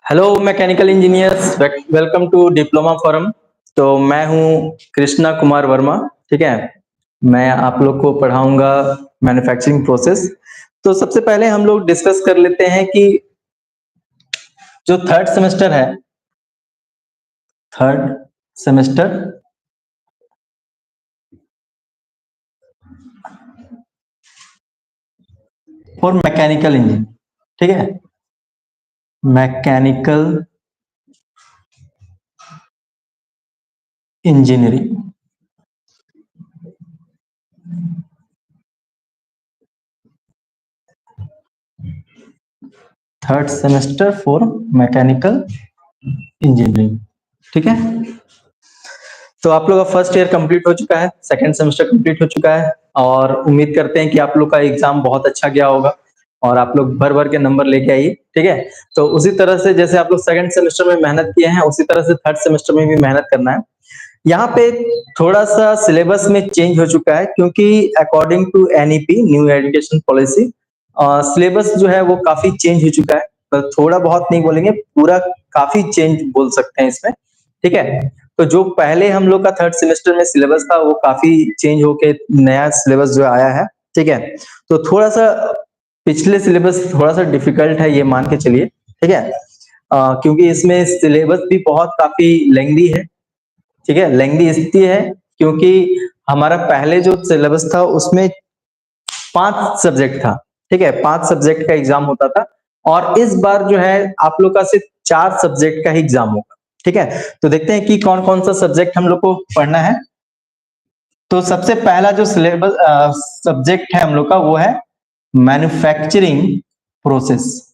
Hello mechanical engineers, welcome to diploma forum. तो मैं हूं कृष्णा कुमार वर्मा। ठीक है, मैं आप लोग को पढ़ाऊंगा मैन्युफैक्चरिंग प्रोसेस। तो सबसे पहले हम लोग डिस्कस कर लेते हैं कि जो third semester for mechanical engineering. ठीक है, mechanical engineering. Third semester for mechanical engineering. ठीक है, तो आप लोग का फर्स्ट ईयर कंप्लीट हो चुका है, सेकंड सेमेस्टर कंप्लीट हो चुका है और उम्मीद करते हैं कि आप लोग का एग्जाम बहुत अच्छा गया होगा और आप लोग भर भर के नंबर लेके आइए। ठीक है, तो उसी तरह से जैसे आप लोग सेकंड सेमेस्टर में मेहनत किए हैं उसी तरह से थर्ड सेमेस्टर में भी मेहनत करना है। यहाँ पे थोड़ा सा सिलेबस में चेंज हो चुका है क्योंकि according to NEP new education policy syllabus जो है वो काफी चेंज हो चुका है। तो थोड़ा बहुत नहीं बोलेंगे, पूरा काफी चेंज बोल सकते हैं इसमें। ठीक है, तो जो पहले हम लोग का थर्ड सेमेस्टर में सिलेबस था वो काफी चेंज होके नया सिलेबस जो आया है। ठीक है, तो थोड़ा सा पिछले सिलेबस थोड़ा सा डिफिकल्ट है, ये मान के चलिए। ठीक है, क्योंकि इसमें सिलेबस भी बहुत काफी लेंथी है। ठीक है, लेंथी इसलिए है क्योंकि हमारा पहले जो सिलेबस था उसमें 5 सब्जेक्ट था। ठीक है, 5 सब्जेक्ट का एग्जाम होता था और इस बार जो है आप लोग का सिर्फ 4 सब्जेक्ट का ही एग्जाम होगा। ठीक है, तो देखते हैं कि कौन कौन सा सब्जेक्ट हम लोग को पढ़ना है। तो सबसे पहला जो सिलेबस सब्जेक्ट है हम लोग का वो है मैन्युफैक्चरिंग प्रोसेस।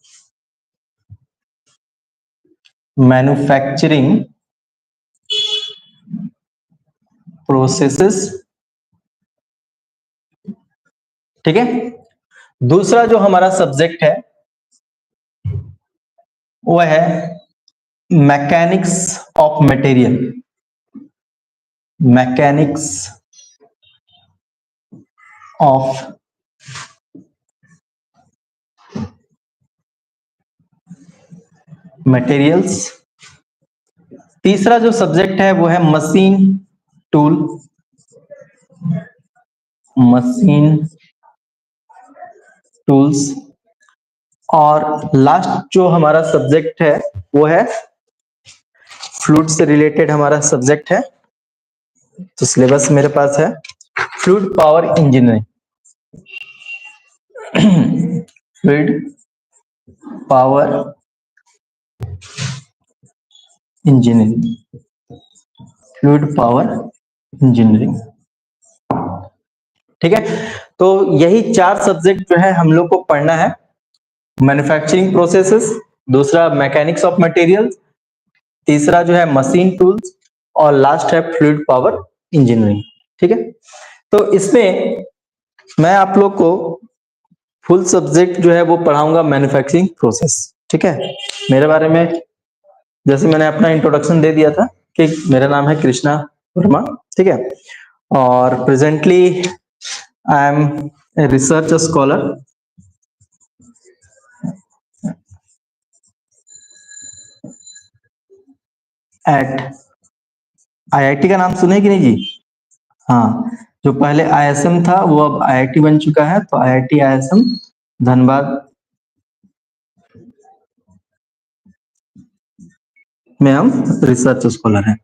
Manufacturing processes. ठीक है, दूसरा जो हमारा सब्जेक्ट है वो है mechanics of material. Mechanics of materials. तीसरा जो सब्जेक्ट है वो है मशीन टूल। Machine tools. और लास्ट जो हमारा सब्जेक्ट है वो है फ्लूइड से रिलेटेड हमारा सब्जेक्ट है। तो सिलेबस मेरे पास है fluid power engineering. Fluid power engineering. Fluid power engineering. ठीक है, तो यही 4 सब्जेक्ट जो है हम लोग को पढ़ना है। मैन्युफैक्चरिंग प्रोसेसेस, दूसरा मैकेनिक्स ऑफ मटेरियल्स, तीसरा जो है मशीन टूल्स और लास्ट है फ्लूइड पावर इंजीनियरिंग। ठीक है, तो इसमें मैं आप लोग को फुल सब्जेक्ट जो है वो पढ़ाऊंगा मैन्युफैक्चरिंग प्रोसेस। ठीक है, मेरे बारे में जैसे मैंने अपना इंट्रोडक्शन दे दिया था कि मेरा नाम है कृष्णा वर्मा। ठीक है, और presently I am a research scholar at IIT. का नाम सुने कि नहीं जी? हाँ, जो पहले आईएसएम था वो अब आईआईटी बन चुका है, तो आईआईटी आईएसएम धनबाद में हम रिसर्च स्कॉलर हैं।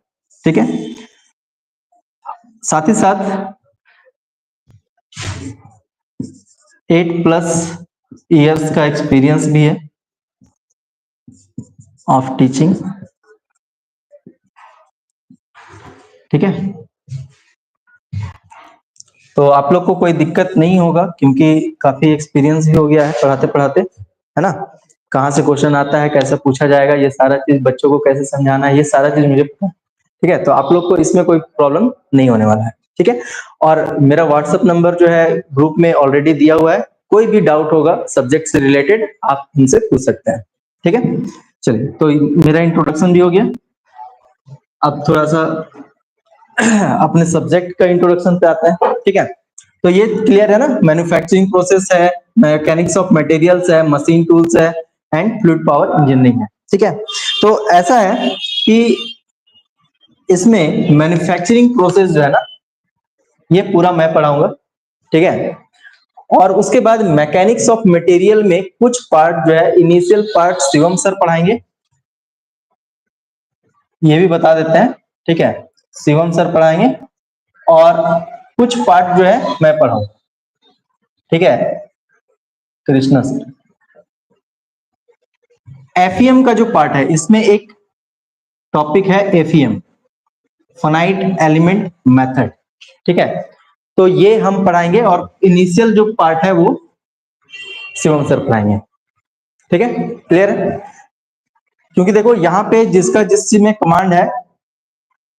ठीक है, साथ ही साथ 8+ इयर्स का एक्सपीरियंस भी है ऑफ टीचिंग। ठीक है, तो आप लोग को कोई दिक्कत नहीं होगा क्योंकि काफी एक्सपीरियंस भी हो गया है पढ़ाते पढ़ाते, है ना। कहाँ से क्वेश्चन आता है, कैसे पूछा जाएगा, ये सारा चीज बच्चों को कैसे समझाना है, ये सारा चीज मुझे पता है। ठीक है, तो आप लोग को इसमें कोई प्रॉब्लम नहीं होने वाला है। ठीक है, और मेरा व्हाट्सएप नंबर जो है ग्रुप में ऑलरेडी दिया हुआ है। कोई भी डाउट होगा सब्जेक्ट से रिलेटेड आप उनसे पूछ सकते हैं। ठीक है, चलिए, तो मेरा इंट्रोडक्शन भी हो गया। अब थोड़ा सा अपने सब्जेक्ट का इंट्रोडक्शन पे आते हैं। ठीक है, तो ये क्लियर है ना, मैन्युफैक्चरिंग प्रोसेस है, मैकेनिक्स ऑफ मटेरियल्स है, मशीन टूल्स है एंड फ्लूइड पावर इंजीनियरिंग है। ठीक है, तो ऐसा है कि इसमें मैन्युफैक्चरिंग प्रोसेस जो है ना, ये पूरा मैं पढ़ाऊंगा। ठीक है, और उसके बाद मैकेनिक्स ऑफ मटेरियल में कुछ पार्ट जो है, इनिशियल पार्ट शिवम सर पढ़ाएंगे, ये भी बता देते हैं। ठीक है, शिवम सर पढ़ाएंगे और कुछ पार्ट जो है मैं पढ़ाऊंगा। ठीक है, कृष्णा सर। एफईएम का जो पार्ट है, इसमें एक टॉपिक है एफईएम, फाइनाइट एलिमेंट मेथड। ठीक है, तो ये हम पढ़ाएंगे और इनिशियल जो पार्ट है वो शिवम सर पढ़ाएंगे। ठीक है, क्लियर है? क्योंकि देखो यहाँ पे जिसका जिस चीज में कमांड है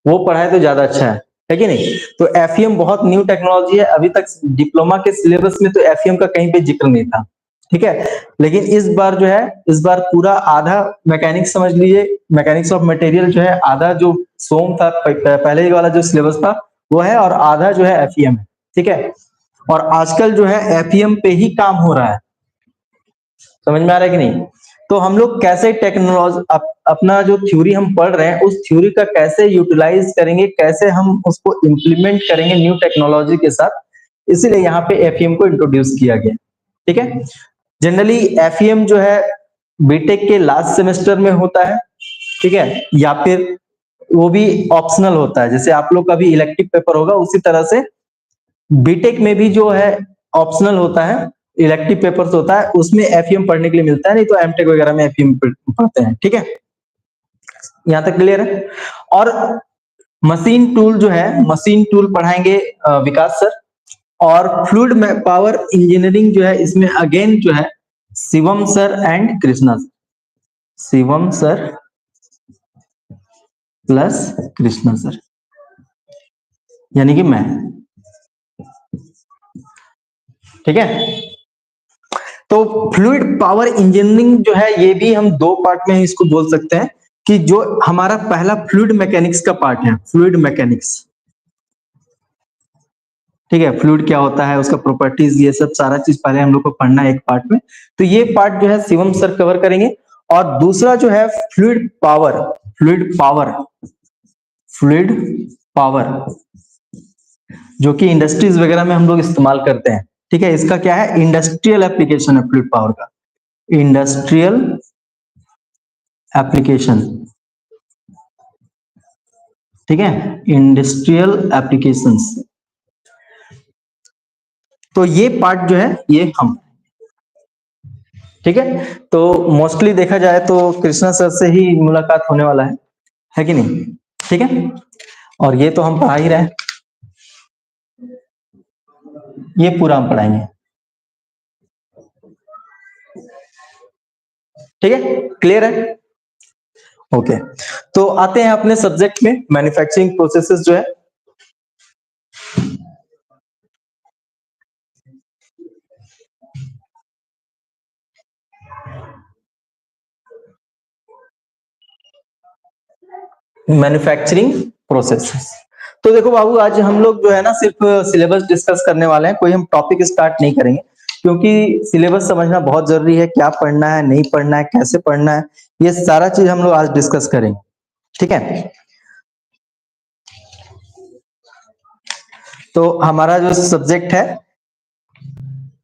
वो पढ़ाए तो ज्यादा अच्छा है कि नहीं? तो एफईएम बहुत न्यू टेक्नोलॉजी है, अभी तक डिप्लोमा के सिलेबस में तो एफईएम का कहीं पे जिक्र नहीं था। ठीक है, लेकिन इस बार जो है, इस बार पूरा आधा मैकेनिक्स समझ लीजिए, मैकेनिक्स ऑफ मटेरियल जो है आधा जो सोम था पहले वाला जो सिलेबस था वो है, और आधा जो है एफईएम है। ठीक है, और आजकल जो है एफईएम पे ही काम हो रहा है, समझ में आ रहा है कि नहीं? तो हम लोग कैसे टेक्नोलॉजी अपना जो थ्योरी हम पढ़ रहे हैं उस थ्योरी का कैसे यूटिलाइज करेंगे, कैसे हम उसको इम्प्लीमेंट करेंगे न्यू टेक्नोलॉजी के साथ, इसीलिए यहाँ पे एफईएम को इंट्रोड्यूस किया गया। ठीक है, जनरली एफईएम जो है बीटेक के लास्ट सेमेस्टर में होता है। ठीक है, या फिर वो भी ऑप्शनल होता है, जैसे आप लोग का भी इलेक्टिव पेपर होगा उसी तरह से बीटेक में भी जो है ऑप्शनल होता है, इलेक्टिव पेपर्स होता है, उसमें एफईएम पढ़ने के लिए मिलता है, नहीं तो एमटेक वगैरह में एफईएम पढ़ते हैं। ठीक है, यहां तक क्लियर है? और मशीन टूल जो है, मशीन टूल पढ़ाएंगे विकास सर, और फ्लूइड पावर इंजीनियरिंग जो है इसमें अगेन जो है Shivam sir and Krishna sir, Shivam sir plus Krishna sir, यानी कि मैं। ठीक है, तो फ्लूइड पावर इंजीनियरिंग जो है ये भी हम दो पार्ट में इसको बोल सकते हैं, कि जो हमारा पहला फ्लूइड मैकेनिक्स का पार्ट है, फ्लूइड मैकेनिक्स। ठीक है, फ्लूइड क्या होता है, उसका प्रॉपर्टीज, ये सब सारा चीज पहले हम लोग को पढ़ना है एक पार्ट में, तो ये पार्ट जो है शिवम सर कवर करेंगे। और दूसरा जो है fluid power, fluid power, fluid power जो कि इंडस्ट्रीज वगैरह में हम लोग इस्तेमाल करते हैं। ठीक है, इसका क्या है, इंडस्ट्रियल एप्लीकेशन है फ्लूइड पावर का, इंडस्ट्रियल एप्लीकेशन। ठीक है, इंडस्ट्रियल एप्लीकेशंस, तो ये पार्ट जो है ये हम। ठीक है, तो मोस्टली देखा जाए तो कृष्णा सर से ही मुलाकात होने वाला है कि नहीं? ठीक है, और ये तो हम पढ़ा ही रहे हैं, ये पूरा हम पढ़ाएंगे। ठीक है, क्लियर है? ओके, तो आते हैं अपने सब्जेक्ट में, मैन्युफैक्चरिंग प्रोसेसेस जो है। मैन्युफैक्चरिंग प्रोसेसेस, तो देखो बाबू, आज हम लोग जो है ना सिर्फ सिलेबस डिस्कस करने वाले हैं, कोई हम टॉपिक स्टार्ट नहीं करेंगे, क्योंकि सिलेबस समझना बहुत जरूरी है, क्या पढ़ना है, नहीं पढ़ना है, कैसे पढ़ना है, ये सारा चीज हम लोग आज डिस्कस करेंगे। ठीक है, तो हमारा जो सब्जेक्ट है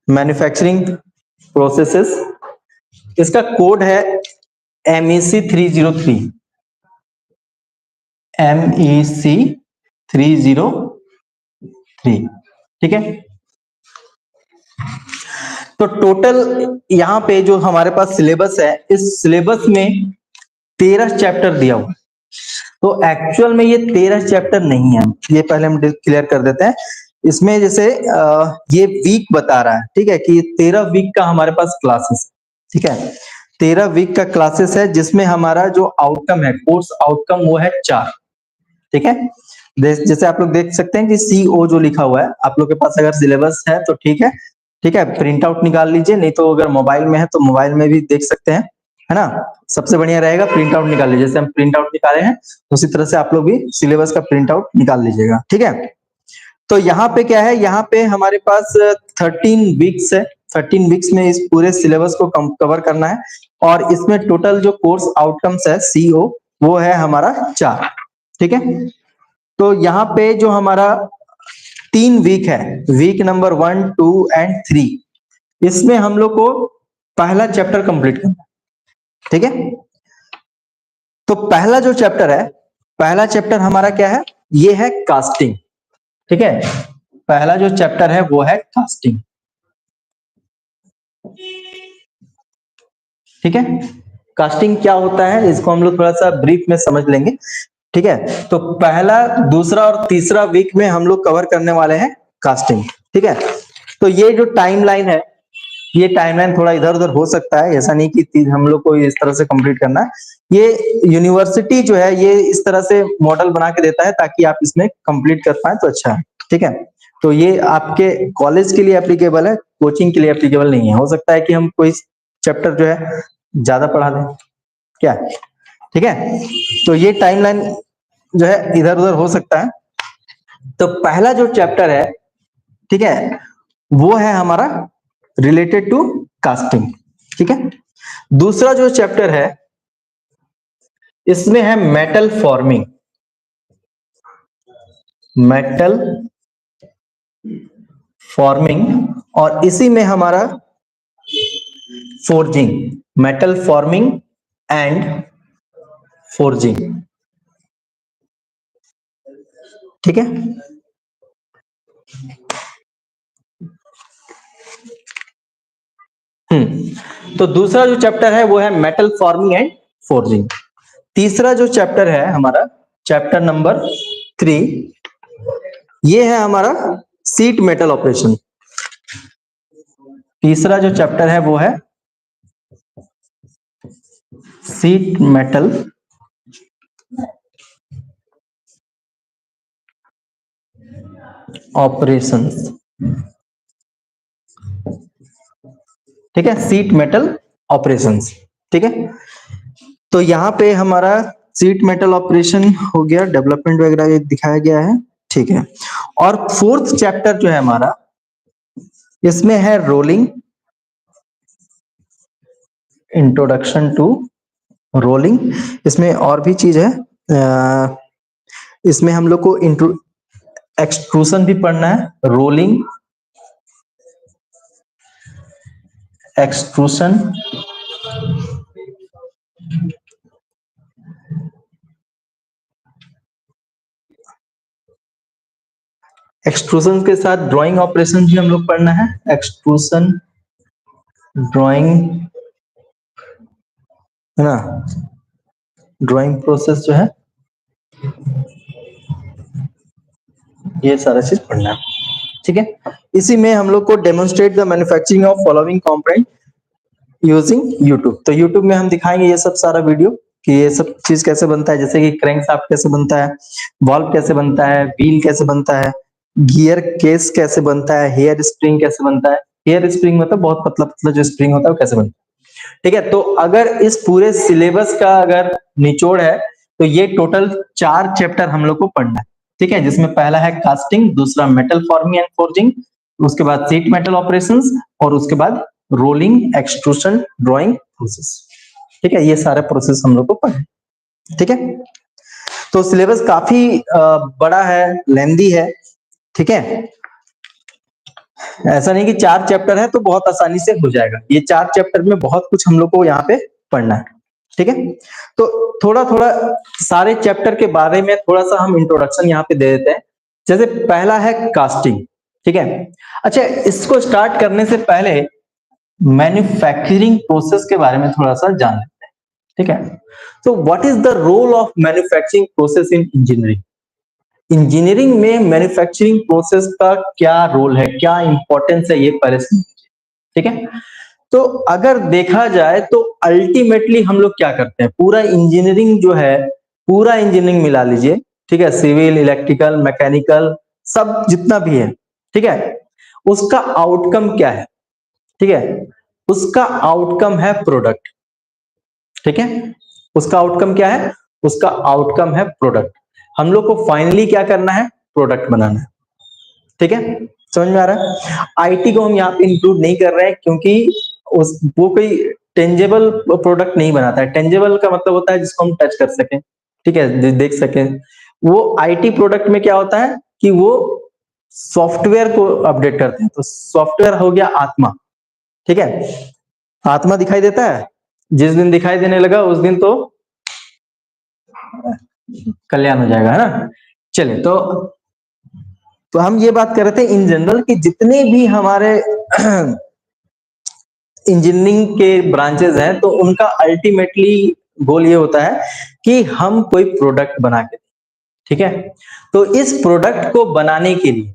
मैन्युफैक्चरिंग प्रोसेसेस, इसका कोड है MEC 303, MEC 303। ठीक है, तो टोटल यहाँ पे जो हमारे पास सिलेबस है, इस सिलेबस में 13 चैप्टर दिया हुआ है, तो एक्चुअल में ये 13 चैप्टर नहीं है, ये पहले हम क्लियर कर देते हैं। इसमें जैसे ये वीक बता रहा है, ठीक है, कि 13 वीक का हमारे पास क्लासेस, ठीक है, 13 वीक का क्लासेस है, जिसमें हमारा जो आउटकम है, कोर्स आउटकम, वो है 4। ठीक है, जैसे आप लोग देख सकते हैं कि CO जो लिखा हुआ है, आप लोग के पास अगर सिलेबस है तो ठीक है, ठीक है, प्रिंट आउट निकाल लीजिए, नहीं तो अगर मोबाइल में है तो मोबाइल में भी देख सकते हैं, है ना? सबसे बढ़िया रहेगा प्रिंट आउट निकाल लीजिए, जैसे हम प्रिंट आउट निकाले हैं उसी तरह से आप लोग भी सिलेबस का प्रिंट आउट निकाल लीजिएगा। ठीक है, तो यहाँ पे क्या है, यहाँ पे हमारे पास 13 वीक्स है। 13 वीक्स में इस पूरे सिलेबस को कवर करना है, और इसमें टोटल जो कोर्स आउटकम्स है CO वो है हमारा 4। ठीक है, तो यहाँ पे जो हमारा 3 वीक है, वीक नंबर 1, 2 एंड 3, इसमें हम लोग को पहला चैप्टर कंप्लीट करना है। ठीक है, तो पहला जो चैप्टर है, पहला चैप्टर हमारा क्या है, ये है कास्टिंग। ठीक है, पहला जो चैप्टर है वो है कास्टिंग। ठीक है, कास्टिंग क्या होता है इसको हम लोग थोड़ा सा ब्रीफ में समझ लेंगे। ठीक है, तो पहला, दूसरा और तीसरा वीक में हम लोग कवर करने वाले हैं कास्टिंग। ठीक है, तो ये जो टाइमलाइन है, ये टाइमलाइन थोड़ा इधर उधर हो सकता है, ऐसा नहीं कि हम लोग को इस तरह से कंप्लीट करना है। ये यूनिवर्सिटी जो है ये इस तरह से मॉडल बना के देता है ताकि आप इसमें कंप्लीट कर पाए, तो अच्छा है। ठीक है, तो ये आपके कॉलेज के लिए एप्लीकेबल है, कोचिंग के लिए एप्लीकेबल नहीं है। हो सकता है कि हम कोई चैप्टर जो है ज्यादा पढ़ा दें क्या। ठीक है, तो ये टाइमलाइन जो है इधर उधर हो सकता है। तो पहला जो चैप्टर है, ठीक है, वो है हमारा रिलेटेड टू कास्टिंग। ठीक है, दूसरा जो चैप्टर है इसमें है मेटल फॉर्मिंग। मेटल फॉर्मिंग, और इसी में हमारा forging, metal forming and forging. ठीक है, तो दूसरा जो चैप्टर है वो है मेटल फॉर्मिंग एंड फोर्जिंग। तीसरा जो चैप्टर है हमारा, चैप्टर नंबर 3, ये है हमारा सीट मेटल ऑपरेशन। तीसरा जो चैप्टर है वो है सीट मेटल ऑपरेशंस। ठीक है, सीट मेटल ऑपरेशंस। ठीक है, तो यहाँ पे हमारा सीट मेटल ऑपरेशन हो गया, डेवलपमेंट वगैरह ये दिखाया गया है। ठीक है, और फोर्थ चैप्टर जो है हमारा, इसमें है रोलिंग, इंट्रोडक्शन टू रोलिंग। इसमें और भी चीज है, इसमें हम लोग को एक्सट्रूशन भी पढ़ना है, रोलिंग, एक्सट्रूशन, एक्सट्रूशन के साथ ड्राइंग ऑपरेशन भी हम लोग पढ़ना है। एक्सट्रूशन, ड्राइंग, है ना, ड्राइंग प्रोसेस जो है ये सारा चीज पढ़ना है। ठीक है, इसी में हम लोग को demonstrate the manufacturing of following component using YouTube. तो यूट्यूब में हम दिखाएंगे ये सब सारा वीडियो कि ये सब चीज कैसे बनता है, जैसे कि क्रैंकशाफ्ट कैसे बनता है, वॉल्व कैसे बनता है, व्हील कैसे बनता है, गियर केस कैसे बनता है, हेयर स्प्रिंग कैसे बनता है। हेयर स्प्रिंग मतलब बहुत पतला पतला जो स्प्रिंग होता है वो कैसे बनता है। ठीक है, तो अगर इस पूरे सिलेबस का अगर निचोड़ है तो ये टोटल 4 चैप्टर हम लोग को पढ़ना है। ठीक है, जिसमें पहला है कास्टिंग, दूसरा मेटल फॉर्मिंग एंड फोर्जिंग, उसके बाद सीट मेटल ऑपरेशंस, और उसके बाद रोलिंग, एक्सट्रूशन, ड्राइंग प्रोसेस। ठीक है, ये सारे प्रोसेस हम लोग को पढ़े। ठीक है, तो सिलेबस काफी बड़ा है, लेंदी है। ठीक है, ऐसा नहीं कि 4 चैप्टर है तो बहुत आसानी से हो जाएगा, ये 4 चैप्टर में बहुत कुछ हम लोग को यहाँ पे पढ़ना है। ठीक है, तो थोड़ा थोड़ा सारे चैप्टर के बारे में थोड़ा सा हम इंट्रोडक्शन यहाँ पे दे देते हैं। जैसे पहला है कास्टिंग। ठीक है, अच्छा, इसको स्टार्ट करने से पहले मैन्युफैक्चरिंग प्रोसेस के बारे में थोड़ा सा जान लेते हैं। ठीक है, तो what is the role of manufacturing process in engineering. Engineering में मैन्युफैक्चरिंग प्रोसेस का क्या रोल है, क्या इंपॉर्टेंस है, ये पहले से। ठीक है, तो अगर देखा जाए तो अल्टीमेटली हम लोग क्या करते हैं, पूरा इंजीनियरिंग जो है, पूरा इंजीनियरिंग मिला लीजिए। ठीक है, सिविल, इलेक्ट्रिकल, मैकेनिकल, सब जितना भी है, ठीक है, उसका आउटकम क्या है। ठीक है, उसका आउटकम है प्रोडक्ट। ठीक है, उसका आउटकम क्या है, उसका आउटकम है प्रोडक्ट। हम लोग को फाइनली क्या करना है, प्रोडक्ट बनाना है। ठीक है, समझ में आ रहा है। आईटी को हम यहाँ पे इंक्लूड नहीं कर रहे हैं क्योंकि वो कोई टेंजेबल प्रोडक्ट नहीं बनाता है। टेंजेबल का मतलब होता है जिसको हम टच कर सकें, ठीक है, देख सकें। वो आईटी प्रोडक्ट में क्या होता है कि वो सॉफ्टवेयर को अपडेट करते हैं। तो सॉफ्टवेयर हो गया आत्मा, ठीक है। आत्मा दिखाई देता है, जिस दिन दिखाई देने लगा उस दिन तो कल्याण हो जाएगा, है ना। चलिए, तो हम ये बात कर रहे थे इन जनरल कि जितने भी हमारे इंजीनियरिंग के ब्रांचेस हैं, तो उनका अल्टीमेटली गोल ये होता है कि हम कोई प्रोडक्ट बना के, ठीक है। तो इस प्रोडक्ट को बनाने के लिए,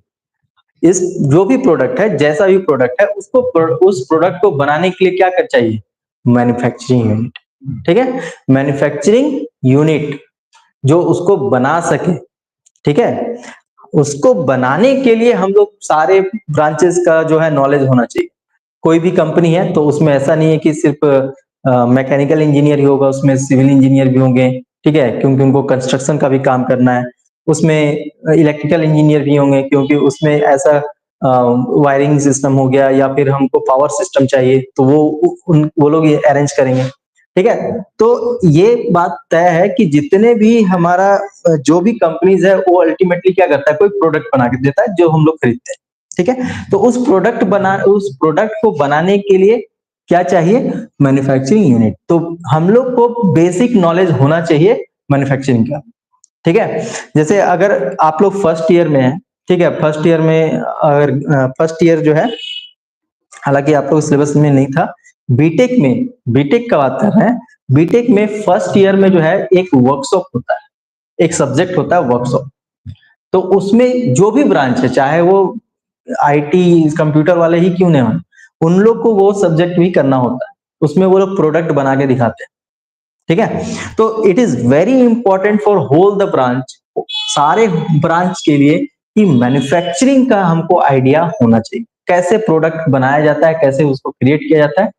इस जो भी प्रोडक्ट है, जैसा भी प्रोडक्ट है, उसको उस प्रोडक्ट को बनाने के लिए क्या कर चाहिए? मैन्युफैक्चरिंग यूनिट, ठीक है। मैन्युफैक्चरिंग यूनिट जो उसको बना सके, ठीक है। उसको बनाने के लिए हम लोग सारे ब्रांचेस का जो है नॉलेज होना चाहिए। कोई भी कंपनी है तो उसमें ऐसा नहीं है कि सिर्फ मैकेनिकल इंजीनियर ही होगा, उसमें सिविल इंजीनियर भी होंगे, ठीक है, क्योंकि उनको कंस्ट्रक्शन का भी काम करना है। उसमें इलेक्ट्रिकल इंजीनियर भी होंगे क्योंकि उसमें ऐसा वायरिंग सिस्टम हो गया या फिर हमको पावर सिस्टम चाहिए तो वो लोग ये अरेंज करेंगे, ठीक है। तो ये बात तय है कि जितने भी हमारा जो भी कंपनीज है वो अल्टीमेटली क्या करता है, कोई प्रोडक्ट बना के देता है जो हम लोग खरीदते हैं, ठीक है। तो उस प्रोडक्ट को बनाने के लिए क्या चाहिए? Manufacturing unit. तो हम लोग को बेसिक नॉलेज होना चाहिए मैन्युफैक्चरिंग का, ठीक है। जैसे अगर आप लोग फर्स्ट ईयर में हैं, ठीक है, फर्स्ट ईयर में अगर फर्स्ट ईयर जो है, हालांकि आप लोग सिलेबस में नहीं था, बीटेक में, बीटेक का बात कर रहे हैं, बीटेक में फर्स्ट ईयर में जो है एक वर्कशॉप होता है, एक सब्जेक्ट होता है वर्कशॉप। तो उसमें जो भी ब्रांच है, चाहे वो आईटी कंप्यूटर वाले ही क्यों नहीं हो, उन लोग को वो सब्जेक्ट भी करना होता है। उसमें वो लोग प्रोडक्ट बना के दिखाते हैं, ठीक है। तो it is very important for whole the branch, सारे ब्रांच के लिए, कि मैन्युफैक्चरिंग का हमको आइडिया होना चाहिए, कैसे प्रोडक्ट बनाया जाता है, कैसे उसको क्रिएट किया जाता है,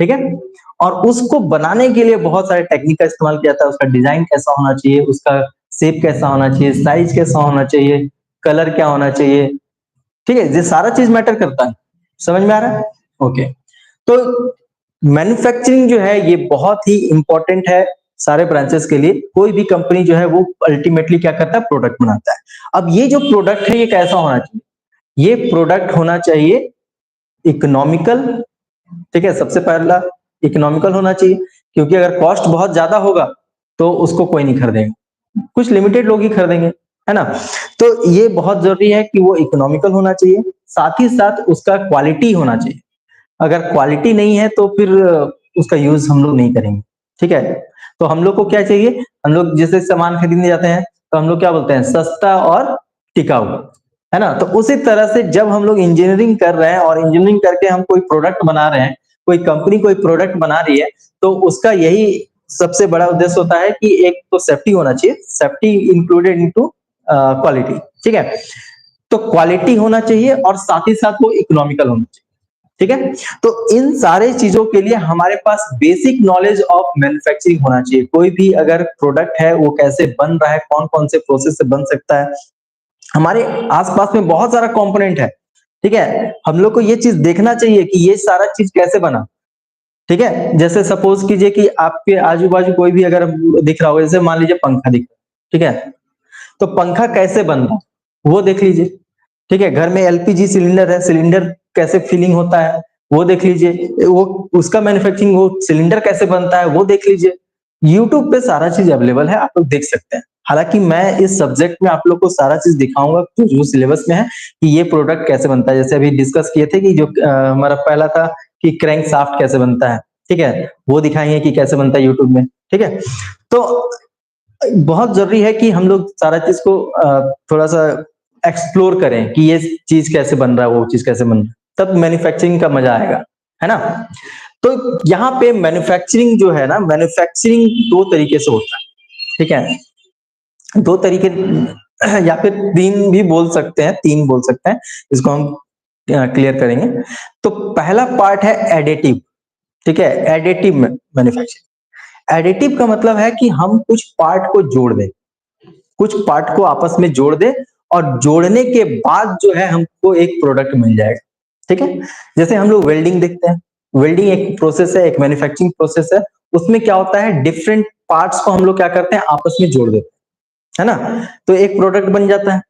ठीक है। और उसको बनाने के लिए बहुत सारे टेक्निक का इस्तेमाल किया जाता है। उसका डिजाइन कैसा होना चाहिए, उसका शेप कैसा होना चाहिए, साइज कैसा होना चाहिए, कलर क्या होना चाहिए, ठीक है। ये सारा चीज मैटर करता है, समझ में आ रहा है? ओके। तो मैन्युफैक्चरिंग जो है ये बहुत ही इंपॉर्टेंट है सारे ब्रांचेस के लिए। कोई भी कंपनी जो है वो अल्टीमेटली क्या करता है, प्रोडक्ट बनाता है। अब ये जो प्रोडक्ट है ये कैसा होना चाहिए? ये प्रोडक्ट होना चाहिए इकोनॉमिकल, ठीक है। सबसे पहला इकोनॉमिकल होना चाहिए, क्योंकि अगर कॉस्ट बहुत ज्यादा होगा तो उसको कोई नहीं खरीदेगा, कुछ लिमिटेड लोग ही खरीदेंगे, है ना। तो ये बहुत जरूरी है कि वो इकोनॉमिकल होना चाहिए, साथ ही साथ उसका क्वालिटी होना चाहिए। अगर क्वालिटी नहीं है तो फिर उसका यूज हम लोग नहीं करेंगे, ठीक है। तो हम लोग को क्या चाहिए? हम लोग जैसे सामान खरीदने जाते हैं तो हम लोग क्या बोलते हैं? सस्ता और टिकाऊ, है ना। तो उसी तरह से जब हम लोग इंजीनियरिंग कर रहे हैं और इंजीनियरिंग करके हम कोई प्रोडक्ट बना रहे हैं, कोई कंपनी कोई प्रोडक्ट बना रही है, तो उसका यही सबसे बड़ा उद्देश्य होता है कि एक तो सेफ्टी होना चाहिए, सेफ्टी इंक्लूडेड इनटू क्वालिटी, ठीक है। तो क्वालिटी होना चाहिए और साथ ही साथ वो इकोनॉमिकल होना चाहिए, ठीक है। तो इन सारे चीजों के लिए हमारे पास बेसिक नॉलेज ऑफ मैन्युफैक्चरिंग होना चाहिए। कोई भी अगर प्रोडक्ट है वो कैसे बन रहा है, कौन कौन से प्रोसेस से बन सकता है, हमारे आसपास में बहुत सारा कंपोनेंट है, ठीक है। हम लोग को ये चीज देखना चाहिए कि ये सारा चीज कैसे बना, ठीक है। जैसे सपोज कीजिए कि आपके आजू बाजू कोई भी अगर दिख रहा होगा, जैसे मान लीजिए पंखा दिख रहा है, ठीक है। तो पंखा कैसे बन रहा है वो देख लीजिए, ठीक है। घर में एलपीजी सिलेंडर है, सिलेंडर कैसे फिलिंग होता है वो देख लीजिए, वो उसका मैन्युफैक्चरिंग, वो सिलेंडर कैसे बनता है वो देख लीजिए। यूट्यूब पे सारा चीज अवेलेबल है, आप लोग देख सकते हैं। हालांकि मैं इस सब्जेक्ट में आप लोग को सारा चीज दिखाऊंगा जो सिलेबस में है, कि ये प्रोडक्ट कैसे बनता है। जैसे अभी डिस्कस किए थे कि जो हमारा पहला था कि क्रैंक शाफ्ट कैसे बनता है, ठीक है, वो दिखाएंगे कि कैसे बनता है यूट्यूब में, ठीक है। तो बहुत जरूरी है कि हम लोग सारा चीज को थोड़ा सा एक्सप्लोर करें कि ये चीज कैसे बन रहा है, वो चीज कैसे बन रहा है, तब मैन्युफैक्चरिंग का मजा आएगा, है ना। तो यहाँ पे मैन्युफैक्चरिंग जो है ना, मैन्युफैक्चरिंग दो तरीके से होता है, ठीक है। दो तरीके या फिर तीन भी बोल सकते हैं, तीन बोल सकते हैं, इसको हम क्लियर करेंगे। तो पहला पार्ट है एडिटिव, ठीक है, एडिटिव मैन्युफैक्चरिंग। एडिटिव का मतलब है कि हम कुछ पार्ट को जोड़ दें, कुछ पार्ट को आपस में जोड़ दें और जोड़ने के बाद जो है हमको एक प्रोडक्ट मिल जाएगा। ठीक है, जैसे हम लोग वेल्डिंग देखते हैं, वेल्डिंग एक प्रोसेस है, एक मैन्युफैक्चरिंग प्रोसेस है। उसमें क्या होता है, डिफरेंट पार्ट्स को हम लोग क्या करते हैं, आपस में जोड़ देते हैं, है ना, तो एक प्रोडक्ट बन जाता है।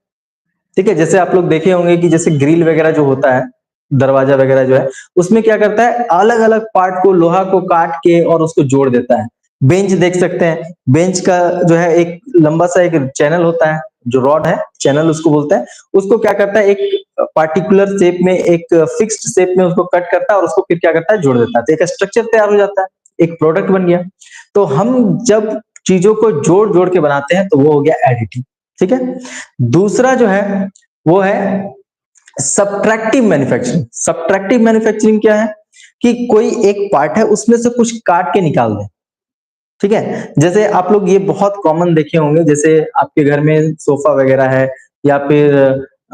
ठीक है, जैसे आप लोग देखे होंगे कि जैसे ग्रिल वगैरह जो होता है, दरवाजा वगैरह जो है, उसमें क्या करता है, अलग अलग पार्ट को, लोहा को काट के और उसको जोड़ देता है। बेंच देख सकते हैं, बेंच का जो है एक लंबा सा एक चैनल होता है, जो रॉड है, चैनल उसको बोलते हैं। उसको क्या करता है, एक पार्टिकुलर शेप में, एक फिक्स्ड शेप में उसको कट करता है और उसको फिर क्या करता है, जोड़ देता है, तो एक स्ट्रक्चर तैयार हो जाता है, एक प्रोडक्ट बन गया। तो हम जब चीजों को जोड़ जोड़ के बनाते हैं तो वो हो गया एडिटिव। ठीक है, दूसरा जो है वो है सब्ट्रैक्टिव मैन्युफैक्चरिंग। सब्ट्रैक्टिव मैन्युफैक्चरिंग क्या है कि कोई एक पार्ट है, उसमें से कुछ काट के निकाल दें। ठीक है, जैसे आप लोग ये बहुत कॉमन देखे होंगे, जैसे आपके घर में सोफा वगैरह है या फिर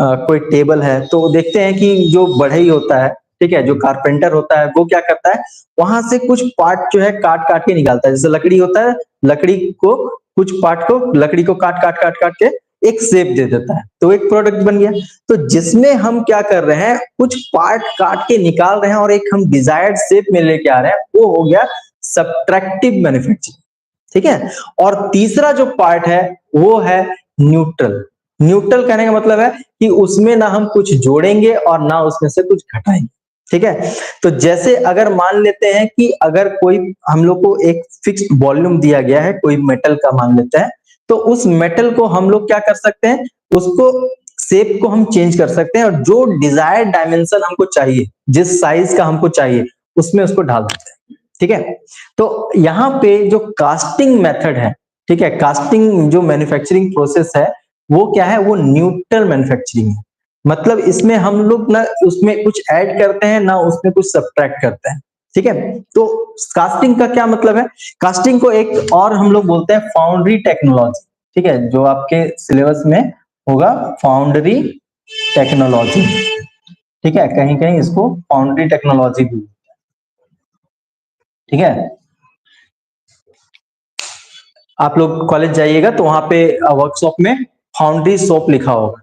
कोई टेबल है, तो देखते हैं कि जो बढ़ई होता है, ठीक है, जो कारपेंटर होता है, वो क्या करता है, वहां से कुछ पार्ट जो है काट काट के निकालता है। जैसे लकड़ी होता है, लकड़ी को, कुछ पार्ट को, लकड़ी को काट काट काट काट के एक शेप दे देता है, तो एक प्रोडक्ट बन गया। तो जिसमें हम क्या कर रहे हैं, कुछ पार्ट काट के निकाल रहे हैं और एक हम डिजायर्ड शेप में लेके आ रहे हैं, वो हो गया सब्ट्रैक्टिव मैन्युफैक्चरिंग। ठीक है, और तीसरा जो पार्ट है वो है न्यूट्रल। न्यूट्रल कहने का मतलब है कि उसमें ना हम कुछ जोड़ेंगे और ना उसमें से कुछ घटाएंगे। ठीक है, तो जैसे अगर मान लेते हैं कि अगर कोई हम लोग को एक फिक्स्ड वॉल्यूम दिया गया है, कोई मेटल का मान लेते हैं, तो उस मेटल को हम लोग क्या कर सकते हैं, उसको शेप को हम चेंज कर सकते हैं और जो डिजायर्ड डायमेंशन हमको चाहिए, जिस साइज का हमको चाहिए, उसमें उसको ढाल देते हैं। ठीक है, तो यहाँ पे जो कास्टिंग मेथड है, ठीक है, कास्टिंग जो मैन्युफैक्चरिंग प्रोसेस है, वो क्या है, वो न्यूट्रल मैन्युफैक्चरिंग है। मतलब इसमें हम लोग ना उसमें कुछ ऐड करते हैं, ना उसमें कुछ सब्ट्रैक्ट करते हैं। ठीक है, तो कास्टिंग का क्या मतलब है, कास्टिंग को एक और हम लोग बोलते हैं फाउंड्री टेक्नोलॉजी। ठीक है, जो आपके सिलेबस में होगा, फाउंड्री टेक्नोलॉजी। ठीक है, कहीं कहीं इसको फाउंड्री टेक्नोलॉजी भी। ठीक है, आप लोग कॉलेज जाइएगा तो वहां पे वर्कशॉप में फाउंड्री शॉप लिखा होगा।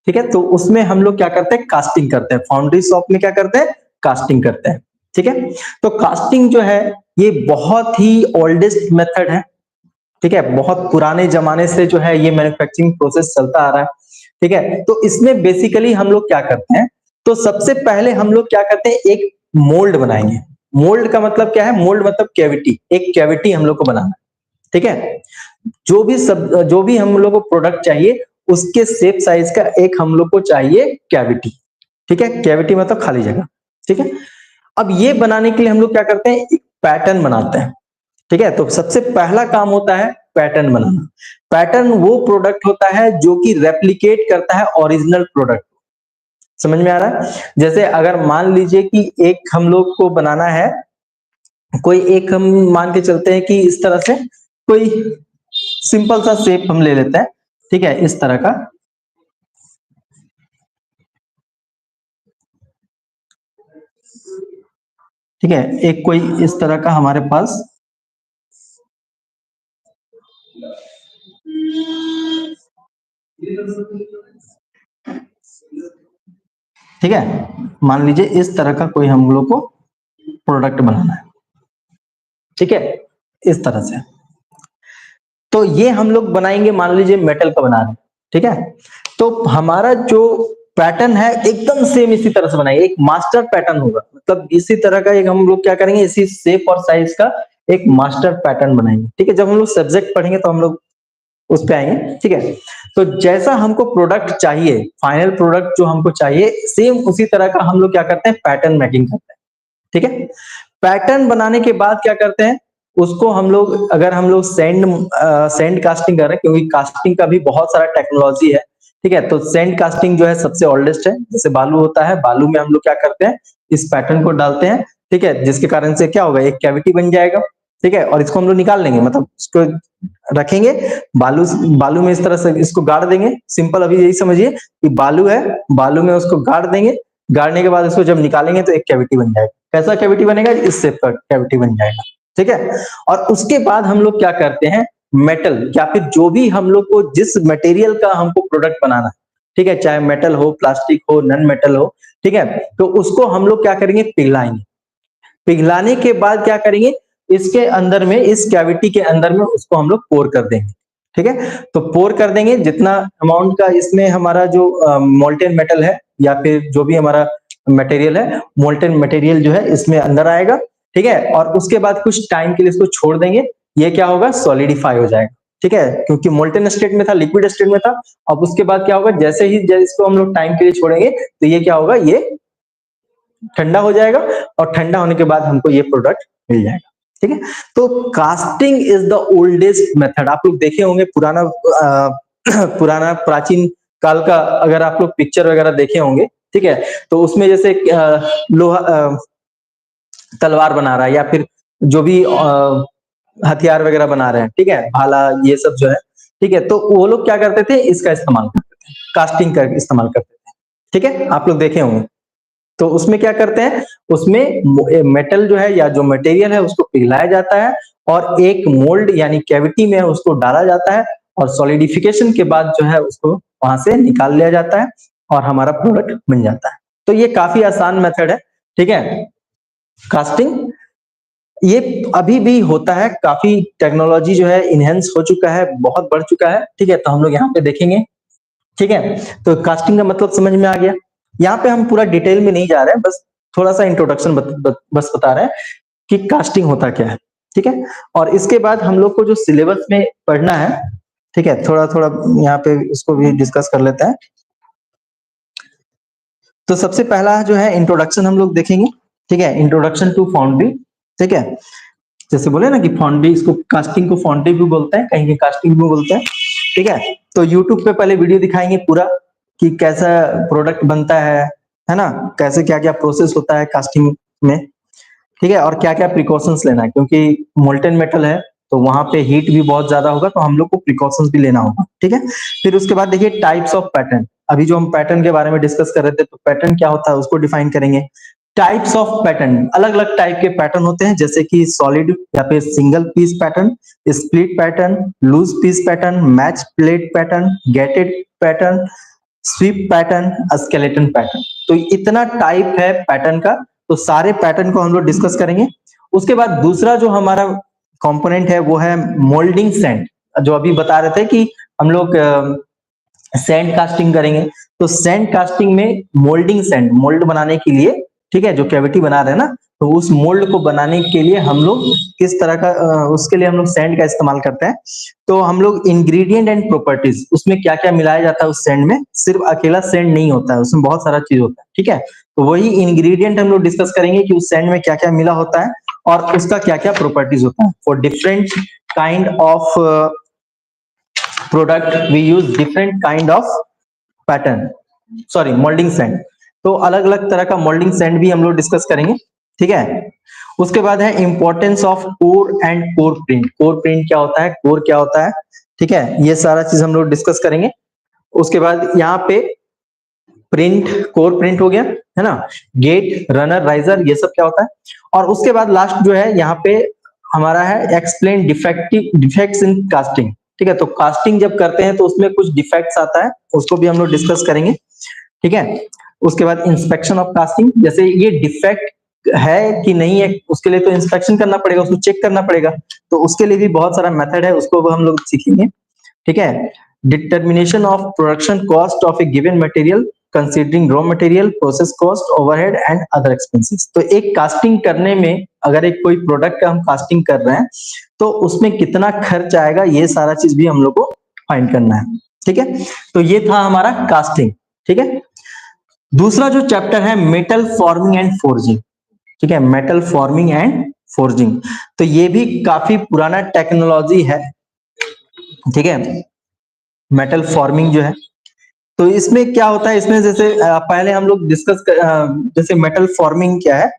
ठीक है, तो उसमें हम लोग क्या करते हैं, कास्टिंग करते हैं। फाउंड्री शॉप में क्या करते हैं, कास्टिंग करते हैं। ठीक है, तो कास्टिंग जो है ये बहुत ही ओल्डेस्ट मेथड है। ठीक है, बहुत पुराने जमाने से जो है ये मैन्युफैक्चरिंग प्रोसेस चलता आ रहा है। ठीक है, तो इसमें बेसिकली हम लोग क्या करते हैं, तो सबसे पहले हम लोग क्या करते हैं, एक मोल्ड बनाएंगे। मोल्ड का मतलब क्या है, मोल्ड मतलब कैविटी, एक कैविटी हम लोग को बनाना है। ठीक है, जो भी हम लोग को प्रोडक्ट चाहिए, उसके शेप साइज का एक हम लोग को चाहिए कैविटी। ठीक है, कैविटी मतलब खाली जगह। ठीक है, अब ये बनाने के लिए हम लोग क्या करते हैं, एक पैटर्न बनाते हैं। ठीक है, तो सबसे पहला काम होता है पैटर्न बनाना। पैटर्न वो प्रोडक्ट होता है जो कि रेप्लिकेट करता है ओरिजिनल प्रोडक्ट। समझ में आ रहा है, जैसे अगर मान लीजिए कि एक हम लोग को बनाना है, कोई एक हम मान के चलते हैं कि इस तरह से कोई सिंपल सा शेप हम ले लेते हैं। ठीक है, इस तरह का। ठीक है, एक कोई इस तरह का हमारे पास, ठीक है, मान लीजिए इस तरह का कोई हम लोग को प्रोडक्ट बनाना है। ठीक है, इस तरह से, तो ये हम लोग बनाएंगे, मान लीजिए मेटल का बना रहे हैं। ठीक है, तो हमारा जो पैटर्न है एकदम सेम इसी तरह से बनाएंगे, एक मास्टर पैटर्न होगा, मतलब इसी तरह का एक हम लोग क्या करेंगे, इसी शेप और साइज का एक मास्टर पैटर्न बनाएंगे। ठीक है, जब हम लोग सब्जेक्ट पढ़ेंगे तो हम लोग उस पे आएंगे। ठीक है, तो जैसा हमको प्रोडक्ट चाहिए, फाइनल प्रोडक्ट जो हमको चाहिए, सेम उसी तरह का हम लोग क्या करते हैं, पैटर्न मेकिंग करते हैं। ठीक है, पैटर्न बनाने के बाद क्या करते हैं, उसको हम लोग, अगर हम लोग सैंड कास्टिंग कर रहे हैं, क्योंकि कास्टिंग का भी बहुत सारा टेक्नोलॉजी है। ठीक है, तो सैंड कास्टिंग जो है सबसे ओल्डेस्ट है। जैसे बालू होता है, बालू में हम लोग क्या करते हैं, इस पैटर्न को डालते हैं। ठीक है, जिसके कारण से क्या होगा, एक कैविटी बन जाएगा। ठीक है, और इसको हम लोग निकाल लेंगे, मतलब इसको रखेंगे बालू, बालू में इस तरह से इसको गाड़ देंगे। सिंपल अभी यही समझिए कि बालू है, बालू में उसको गाड़ देंगे, गाड़ने के बाद इसको जब निकालेंगे तो एक कैविटी बन जाएगा। कैसा कैविटी बनेगा, इस शेप का कैविटी बन जाएगा। ठीक है, और उसके बाद हम लोग क्या करते हैं, मेटल या फिर जो भी हम लोग को जिस मटेरियल का हमको प्रोडक्ट बनाना है, ठीक है, चाहे मेटल हो, प्लास्टिक हो, नॉन मेटल हो, ठीक है, तो उसको हम लोग क्या करेंगे, पिघलाएंगे। पिघलाने के बाद क्या करेंगे, इसके अंदर में, इस कैविटी के अंदर में उसको हम लोग पोर कर देंगे। ठीक है, तो पोर कर देंगे, जितना अमाउंट का इसमें हमारा जो मोल्टेन मेटल है या फिर जो भी हमारा मटेरियल है, मोल्टेन मटेरियल जो है इसमें अंदर आएगा। ठीक है, और उसके बाद कुछ टाइम के लिए इसको छोड़ देंगे, ये क्या होगा, सॉलिडिफाई हो जाएगा। ठीक है, क्योंकि मोल्टेन स्टेट में था, लिक्विड स्टेट में था। अब उसके बाद क्या होगा, जैसे ही इसको हम लोग टाइम के लिए छोड़ेंगे तो ये क्या होगा, ये ठंडा हो जाएगा, और ठंडा होने के बाद हमको ये प्रोडक्ट मिल जाएगा। ठीक है, तो casting is the oldest method. आप लोग देखे होंगे पुराना पुराना प्राचीन काल का, अगर आप लोग पिक्चर वगैरह देखे होंगे, ठीक है, तो उसमें जैसे लोहा तलवार बना रहा है, या फिर जो भी हथियार वगैरह बना रहे हैं, ठीक है, भाला, ये सब जो है, ठीक है, तो वो लोग क्या करते थे, इसका इस्तेमाल करते थे, कास्टिंग का इस्तेमाल करते थे। ठीक है, आप लोग देखे होंगे। तो उसमें क्या करते हैं, उसमें मेटल जो है या जो मटेरियल है उसको पिघलाया जाता है, और एक मोल्ड यानी कैविटी में उसको डाला जाता है, और सॉलिडिफिकेशन के बाद जो है उसको वहां से निकाल लिया जाता है, और हमारा प्रोडक्ट बन जाता है। तो ये काफी आसान मेथड है। ठीक है, कास्टिंग ये अभी भी होता है, काफी टेक्नोलॉजी जो है इनहेंस हो चुका है, बहुत बढ़ चुका है। ठीक है, तो हम लोग यहाँ पे देखेंगे। ठीक है, तो कास्टिंग का मतलब समझ में आ गया। यहाँ पे हम पूरा डिटेल में नहीं जा रहे हैं, बस थोड़ा सा इंट्रोडक्शन बस बता रहे हैं कि कास्टिंग होता क्या है। ठीक है, और इसके बाद हम लोग को जो सिलेबस में पढ़ना है, ठीक है, थोड़ा थोड़ा यहाँ पे इसको भी डिस्कस कर लेते हैं। तो सबसे पहला जो है इंट्रोडक्शन हम लोग देखेंगे। ठीक है, इंट्रोडक्शन टू फाउंड्री। ठीक है, जैसे बोले ना कि फाउंड्री, इसको कास्टिंग को फाउंड्री भी बोलते हैं, कहीं कास्टिंग भी बोलते हैं। ठीक है, तो यूट्यूब पे पहले वीडियो दिखाएंगे पूरा कि कैसा प्रोडक्ट बनता है ना, कैसे क्या क्या प्रोसेस होता है कास्टिंग में। ठीक है, और क्या क्या प्रिकॉशंस लेना है, क्योंकि मोल्टेन मेटल है तो वहां पे हीट भी बहुत ज्यादा होगा, तो हम लोग को प्रिकॉशंस भी लेना होगा। ठीक है, फिर उसके बाद देखिए टाइप्स ऑफ पैटर्न। अभी जो हम पैटर्न के बारे में डिस्कस कर रहे थे, तो पैटर्न क्या होता है उसको डिफाइन करेंगे। टाइप्स ऑफ पैटर्न, अलग अलग टाइप के पैटर्न होते हैं, जैसे कि सॉलिड या फिर single piece pattern, split pattern, loose piece pattern, match plate pattern, gated pattern, sweep pattern, skeleton pattern. तो इतना टाइप है पैटर्न का, तो सारे पैटर्न को हम लोग डिस्कस करेंगे। उसके बाद दूसरा जो हमारा कंपोनेंट है वो है मोल्डिंग सैंड, जो अभी बता रहे थे कि हम लोग सैंड कास्टिंग करेंगे। तो सैंड कास्टिंग में मोल्डिंग सैंड, मोल्ड बनाने के लिए, ठीक है, जो कैविटी बना रहे हैं ना, तो उस मोल्ड को बनाने के लिए हम लोग किस तरह का उसके लिए हम लोग सैंड का इस्तेमाल करते हैं। तो हम लोग इंग्रेडिएंट एंड प्रॉपर्टीज, उसमें क्या क्या मिलाया जाता है उस सैंड में, सिर्फ अकेला सैंड नहीं होता है, उसमें बहुत सारा चीज होता है। ठीक है, तो वही इंग्रेडिएंट हम लोग डिस्कस करेंगे कि उस सैंड में क्या क्या मिला होता है, और उसका क्या क्या प्रॉपर्टीज होता है। For different kind of product we use different kind of pattern, sorry moulding sand. तो अलग अलग तरह का मोल्डिंग सैंड भी हम लोग डिस्कस करेंगे। ठीक है, उसके बाद है importance of core and core print. Core print क्या होता है, कोर क्या होता है, ठीक है, ये सारा चीज हम लोग डिस्कस करेंगे। उसके बाद यहाँ पे प्रिंट, कोर प्रिंट हो गया, है ना, गेट, रनर, राइजर, ये सब क्या होता है। और उसके बाद लास्ट जो है यहाँ पे हमारा है एक्सप्लेन डिफेक्ट्स इन कास्टिंग। ठीक है, तो कास्टिंग जब करते हैं तो उसमें कुछ डिफेक्ट्स आता है, उसको भी हम लोग डिस्कस करेंगे। ठीक है, उसके बाद इंस्पेक्शन ऑफ कास्टिंग, जैसे ये डिफेक्ट है कि नहीं है, उसके लिए तो इंस्पेक्शन करना पड़ेगा, उसको चेक करना पड़ेगा, तो उसके लिए भी बहुत सारा मेथड है, उसको हम लोग सीखेंगे। ठीक है, determination of production cost of A given material considering raw material, process cost, overhead and other expenses. तो एक कास्टिंग करने में, अगर एक कोई प्रोडक्ट का हम कास्टिंग कर रहे हैं तो उसमें कितना खर्च आएगा, ये सारा चीज भी हम लोग को फाइंड करना है। ठीक है, तो ये था हमारा कास्टिंग। ठीक है, दूसरा जो चैप्टर है मेटल फॉर्मिंग एंड फोर्जिंग। ठीक है, मेटल फॉर्मिंग एंड फोर्जिंग, तो ये भी काफी पुराना टेक्नोलॉजी है। ठीक है, मेटल फॉर्मिंग जो है, तो इसमें क्या होता है, इसमें जैसे पहले हम लोग डिस्कस जैसे मेटल फॉर्मिंग क्या है।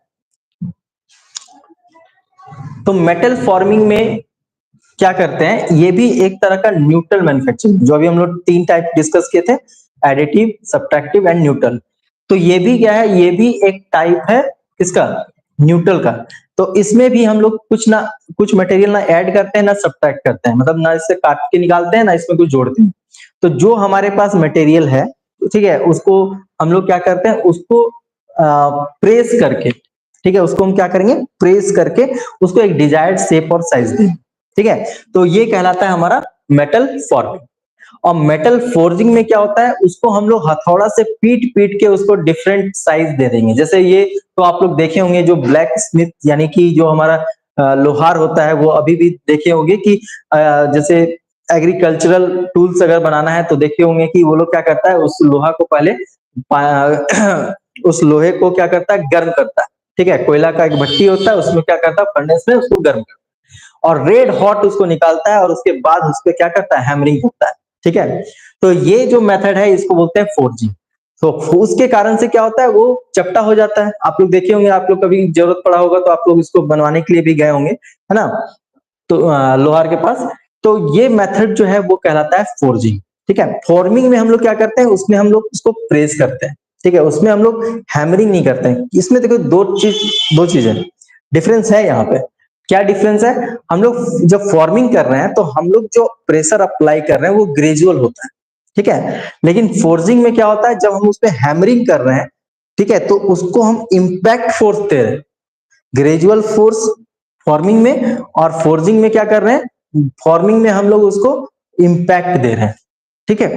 तो मेटल फॉर्मिंग में क्या करते हैं, ये भी एक तरह का न्यूट्रल मैन्युफैक्चरिंग, जो अभी हम लोग 3 टाइप डिस्कस किए थे, एडिटिव, सब्ट्रैक्टिव एंड न्यूट्रल। तो ये भी क्या है, ये भी एक टाइप है किसका, न्यूट्रल का। तो इसमें भी हम लोग कुछ मटेरियल ना ऐड करते हैं ना सब्ट्रैक्ट करते हैं, मतलब ना इससे काट के निकालते हैं ना इसमें कुछ जोड़ते हैं। तो जो हमारे पास मटेरियल है ठीक है, उसको हम लोग क्या करते हैं, उसको प्रेस करके, ठीक है, उसको हम क्या करेंगे, प्रेस करके उसको एक डिजायर्ड शेप और साइज देंगे। ठीक है, तो ये कहलाता है हमारा मेटल फॉर्मिंग। और मेटल फोर्जिंग में क्या होता है, उसको हम लोग हथौड़ा से पीट पीट के उसको डिफरेंट साइज दे देंगे। जैसे ये तो आप लोग देखे होंगे, जो ब्लैक स्मिथ यानी कि जो हमारा लोहार होता है, वो अभी भी देखे होंगे कि जैसे एग्रीकल्चरल टूल्स अगर बनाना है तो देखे होंगे कि वो लोग क्या करता है, उस लोहा को पहले उस लोहे को क्या करता है, गर्म करता है। ठीक है, कोयला का एक भट्टी होता है, उसमें क्या करता है, फर्नेस में उसको गर्म करता है और रेड हॉट उसको निकालता है और उसके बाद उस पर क्या करता है, हैमरिंग करता है। ठीक है, तो ये जो मेथड है इसको बोलते हैं फोर्जिंग। तो उसके कारण से क्या होता है, वो चपटा हो जाता है। आप लोग देखे होंगे, आप लोग कभी जरूरत पड़ा होगा तो आप लोग इसको बनवाने के लिए भी गए होंगे, है ना, तो लोहार के पास। तो ये मेथड जो है वो कहलाता है फोर्जिंग। ठीक है, फॉर्मिंग में हम लोग क्या करते हैं, उसमें हम लोग उसको प्रेस करते हैं। ठीक है, उसमें हम लोग हैमरिंग नहीं करते हैं। इसमें देखो दो चीजें डिफरेंस है यहाँ पे। क्या डिफरेंस है, हम लोग जब फॉर्मिंग कर रहे हैं तो हम लोग जो प्रेशर अप्लाई कर रहे हैं वो ग्रेजुअल होता है। ठीक है, लेकिन फोर्जिंग में क्या होता है, जब हम उस पर हैमरिंग कर रहे हैं, ठीक है, तो उसको हम इम्पैक्ट फोर्स दे रहे हैं। ग्रेजुअल फोर्स फॉर्मिंग में, और फोर्जिंग में क्या कर रहे हैं, फॉर्मिंग में हम लोग उसको इम्पैक्ट दे रहे हैं। ठीक है,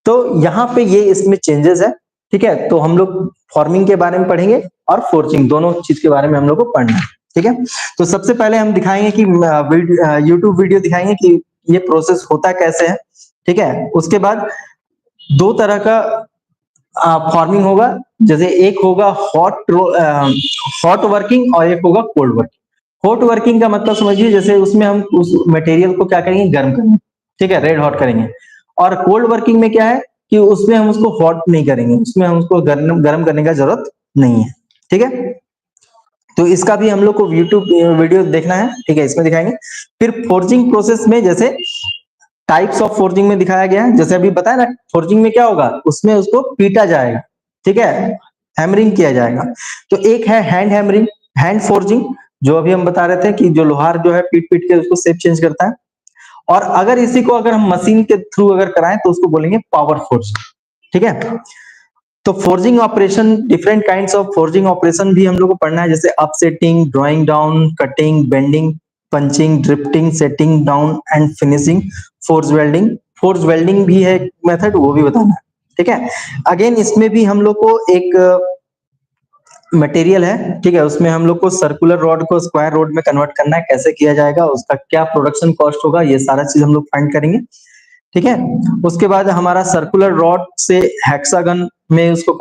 तो यहाँ पे ये इसमें चेंजेस है। ठीक है, तो हम लोग फॉर्मिंग के बारे में पढ़ेंगे और फोर्जिंग, दोनों चीज के बारे में हम लोग को पढ़ना है। ठीक है, तो सबसे पहले हम दिखाएंगे कि यूट्यूब वीडियो दिखाएंगे कि ये प्रोसेस होता कैसे है। ठीक है, उसके बाद दो तरह का फॉर्मिंग होगा। जैसे एक होगा हॉट वर्किंग और एक होगा कोल्ड वर्किंग। हॉट वर्किंग का मतलब समझिए, जैसे उसमें हम उस मटेरियल को क्या करेंगे, गर्म करेंगे। ठीक है, रेड हॉट करेंगे। और कोल्ड वर्किंग में क्या है कि उसमें हम उसको हॉट नहीं करेंगे, उसमें हम उसको गर्म गर्म करने का जरूरत नहीं है। ठीक है, तो इसका भी हम लोग को यूट्यूब वीडियो देखना है। ठीक है, इसमें दिखाएंगे। फिर फोर्जिंग प्रोसेस में जैसे टाइप्स ऑफ फोर्जिंग में दिखाया गया है, जैसे अभी बताया ना, फोर्जिंग में क्या होगा, उसमें उसको पीटा जाएगा। ठीक है, हैमरिंग किया जाएगा। तो एक है हैंड हैमरिंग, हैंड फोर्जिंग, जो अभी हम बता रहे थे कि जो लोहार जो है पीट पीट के उसको शेप चेंज करता है। और अगर इसी को अगर हम मशीन के थ्रू अगर कराएं तो उसको बोलेंगे पावर फोर्जिंग। ठीक है, तो forging operation, different kinds of forging operation भी हम लोग को पढ़ना है, जैसे upsetting, drawing down, cutting, bending, punching, drifting, setting down and finishing, force welding. Force welding भी है एक मेथड, वो भी बताना है। ठीक है, अगेन इसमें भी हम लोग को एक मटेरियल है। ठीक है, उसमें हम लोग को सर्कुलर रॉड को स्क्वायर रॉड में कन्वर्ट करना है, कैसे किया जाएगा, उसका क्या प्रोडक्शन कॉस्ट होगा, ये सारा चीज हम लोग फाइंड करेंगे। ठीक है, उसके बाद हमारा सर्कुलर रॉड से हेक्सागन में उसको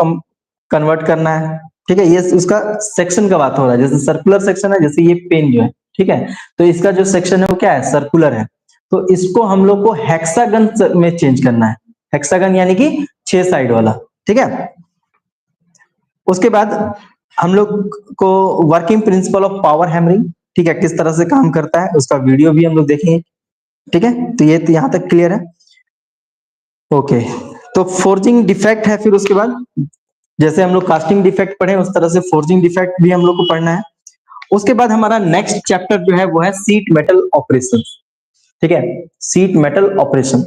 कन्वर्ट करना है। ठीक है, ये उसका सेक्शन का बात हो रहा है, जैसे सर्कुलर सेक्शन है, जैसे ये पेन जो है, ठीक है, तो इसका जो सेक्शन है वो क्या है, सर्कुलर है। तो इसको हम लोग को हेक्सागन में चेंज करना है। हेक्सागन यानी कि 6 साइड वाला। ठीक है, उसके बाद हम लोग को working principle of power hammering, ठीक है, किस तरह से काम करता है उसका वीडियो भी हम लोग देखेंगे। ठीक है, तो ये यहां तक क्लियर है। ओके, तो फोर्जिंग डिफेक्ट है। फिर उसके बाद जैसे हम लोग कास्टिंग डिफेक्ट पढ़े, उस तरह से फोर्जिंग डिफेक्ट भी हम लोग को पढ़ना है। उसके बाद हमारा नेक्स्ट चैप्टर जो है वो है सीट मेटल ऑपरेशन। ठीक है, सीट मेटल ऑपरेशन।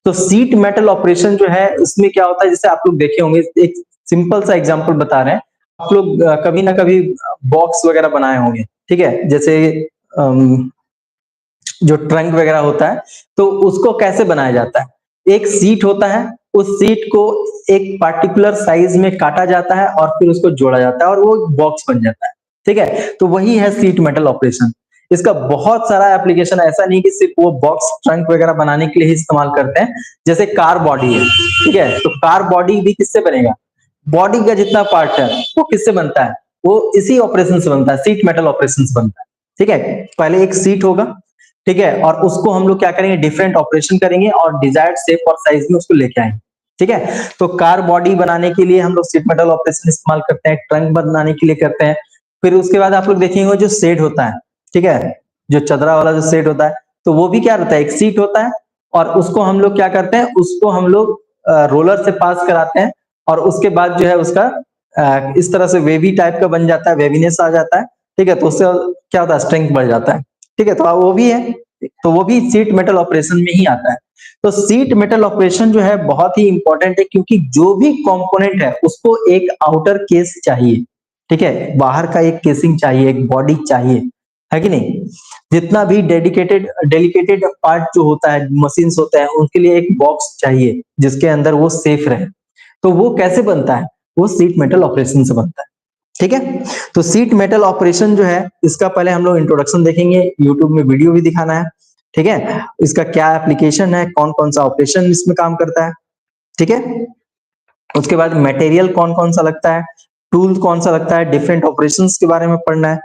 तो सीट मेटल ऑपरेशन जो है, इसमें क्या होता है, जैसे आप लोग देखे होंगे, एक सिंपल सा एग्जांपल बता रहे हैं। आप लोग कभी ना कभी बॉक्स वगैरह बनाए होंगे। ठीक है, जैसे जो ट्रंक वगैरह होता है, तो उसको कैसे बनाया जाता है, एक सीट होता है, उस सीट को एक पार्टिकुलर साइज में काटा जाता है और फिर उसको जोड़ा जाता है और वो बॉक्स बन जाता है। ठीक है, तो वही है सीट मेटल ऑपरेशन। इसका बहुत सारा एप्लीकेशन, ऐसा नहीं कि सिर्फ वो बॉक्स ट्रंक वगैरह बनाने के लिए ही इस्तेमाल करते हैं। जैसे कार बॉडी है, ठीक है, तो कार बॉडी भी किससे बनेगा, बॉडी का जितना पार्ट है वो किससे बनता है, वो इसी ऑपरेशन से बनता है, सीट मेटल ऑपरेशन से बनता है। ठीक है, पहले एक सीट होगा, ठीक है, और उसको हम लोग क्या करेंगे, डिफरेंट ऑपरेशन करेंगे और डिजायर्ड शेप और साइज में उसको लेके आएंगे। ठीक है, तो कार बॉडी बनाने के लिए हम लोग सीट मेटल ऑपरेशन इस्तेमाल करते हैं, ट्रंक बनाने के लिए करते हैं। फिर उसके बाद आप लोग देखेंगे जो शेड होता है, ठीक है, जो चदरा वाला जो शेड होता है, तो वो भी क्या रहता है, एक सीट होता है। और उसको हम लोग क्या करते हैं, उसको हम लोग रोलर से पास कराते हैं और उसके बाद जो है उसका इस तरह से वेवी टाइप का बन जाता है, वेवीनेस आ जाता है। ठीक है, तो उससे क्या होता है, स्ट्रेंथ बढ़ जाता है। ठीक है, तो वो भी है, तो वो भी सीट मेटल ऑपरेशन में ही आता है। तो सीट मेटल ऑपरेशन जो है बहुत ही इंपॉर्टेंट है, क्योंकि जो भी कंपोनेंट है उसको एक आउटर केस चाहिए, ठीक है, बाहर का एक केसिंग चाहिए, एक बॉडी चाहिए, है कि नहीं। जितना भी डेडिकेटेड पार्ट जो होता है, मशीन्स होते हैं, उनके लिए एक बॉक्स चाहिए जिसके अंदर वो सेफ रहे। तो वो कैसे बनता है, वो सीट मेटल ऑपरेशन से बनता है, ठीक है। तो सीट मेटल ऑपरेशन जो है, इसका पहले हम लोग इंट्रोडक्शन देखेंगे, यूट्यूब में वीडियो भी दिखाना है, ठीक है। इसका क्या एप्लीकेशन है, कौन कौन सा ऑपरेशन इसमें काम करता है, ठीक है। उसके बाद मटेरियल कौन कौन सा लगता है, टूल कौन सा लगता है, डिफरेंट ऑपरेशंस के बारे में पढ़ना है।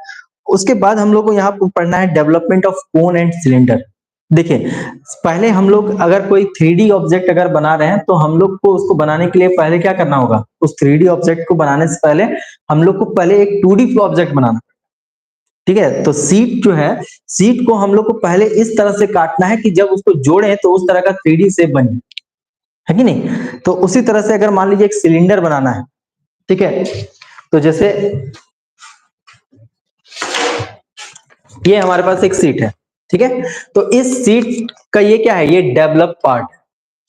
उसके बाद हम लोग को यहाँ पर पढ़ना है development of cone and cylinder. देखिए, पहले हम लोग अगर कोई 3D ऑब्जेक्ट अगर बना रहे हैं, तो हम लोग को उसको बनाने के लिए पहले क्या करना होगा, उस 3D ऑब्जेक्ट को बनाने से पहले हम लोग को पहले एक 2D ऑब्जेक्ट बनाना, ठीक है। तो सीट जो है, सीट को हम लोग को पहले इस तरह से काटना है कि जब उसको जोड़े तो उस तरह का 3D शेप बने, है कि नहीं। तो उसी तरह से अगर मान लीजिए एक सिलेंडर बनाना है, ठीक है, तो जैसे ये हमारे पास एक सीट है, ठीक है। तो इस सीट का ये क्या है, ये डेवलप पार्ट,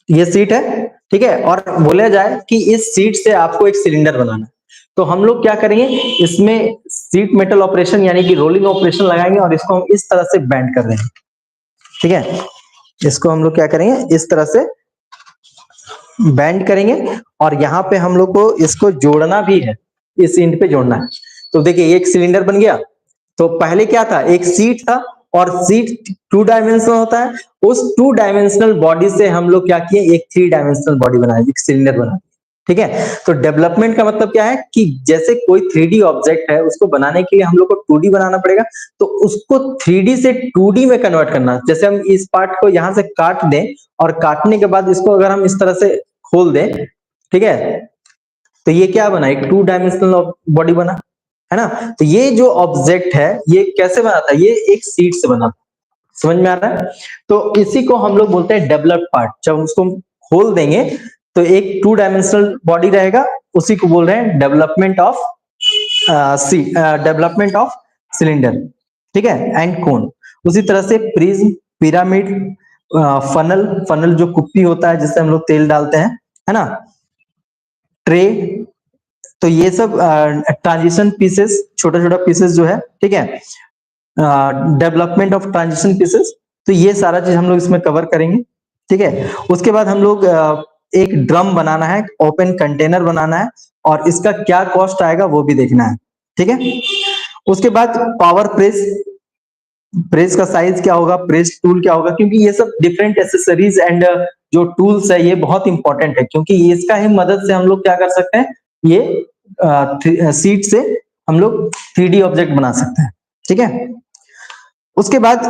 ये सीट है, ठीक है। और बोला जाए कि इस सीट से आपको एक सिलेंडर बनाना है, तो हम लोग क्या करेंगे, इसमें सीट मेटल ऑपरेशन यानी कि रोलिंग ऑपरेशन लगाएंगे और इसको हम इस तरह से बेंड कर देंगे, ठीक है। इसको हम लोग क्या करेंगे, इस तरह से बेंड करेंगे, और यहाँ पे हम लोग को इसको जोड़ना भी है, इस एंड पे जोड़ना है। तो देखिए एक सिलेंडर बन गया। तो पहले क्या था, एक सीट था, और सीट 2 डायमेंशनल होता है, उस 2 डायमेंशनल बॉडी से हम लोग क्या किए, एक 3 डायमेंशनल बॉडी बनाई, एक सिलेंडर बना, ठीक है। तो डेवलपमेंट का मतलब क्या है कि जैसे कोई 3D ऑब्जेक्ट है, उसको बनाने के लिए हम लोग को 2D बनाना पड़ेगा, तो उसको 3D से 2D में कन्वर्ट करना। जैसे हम इस पार्ट को यहां से काट दें, और काटने के बाद इसको अगर हम इस तरह से खोल दें, ठीक है, तो ये क्या बना, एक 2 डायमेंशनल बॉडी बना, है ना। तो ये जो ऑब्जेक्ट है, ये कैसे बना था, ये एक सीट से बना था, समझ में आ रहा है। तो इसी को हम लोग बोलते हैं डेवलप्ड पार्ट। जब उसको हम खोल देंगे तो एक 2 डायमेंशनल बॉडी रहेगा, उसी को बोल रहे हैं डेवलपमेंट ऑफ सिलेंडर, ठीक है, एंड कोन। उसी तरह से प्रिज्म, पिरामिड, फनल, फनल जो कुप्पी होता है जिससे हम लोग तेल डालते हैं, है ना, ट्रे, तो ये सब ट्रांजिशन पीसेस, छोटा छोटा पीसेस जो है, ठीक है, डेवलपमेंट ऑफ ट्रांजिशन पीसेस। तो ये सारा चीज हम लोग इसमें कवर करेंगे, ठीक है। उसके बाद हम लोग एक ड्रम बनाना है, ओपन कंटेनर बनाना है, और इसका क्या कॉस्ट आएगा वो भी देखना है, ठीक है। उसके बाद पावर प्रेस, प्रेस का साइज क्या होगा, प्रेस टूल क्या होगा, क्योंकि ये सब डिफरेंट एसेसरीज एंड जो टूल्स है ये बहुत इंपॉर्टेंट है, क्योंकि इसका ही मदद से हम लोग क्या कर सकते हैं, ये सीट से हम लोग 3D ऑब्जेक्ट बना सकते हैं, ठीक है। उसके बाद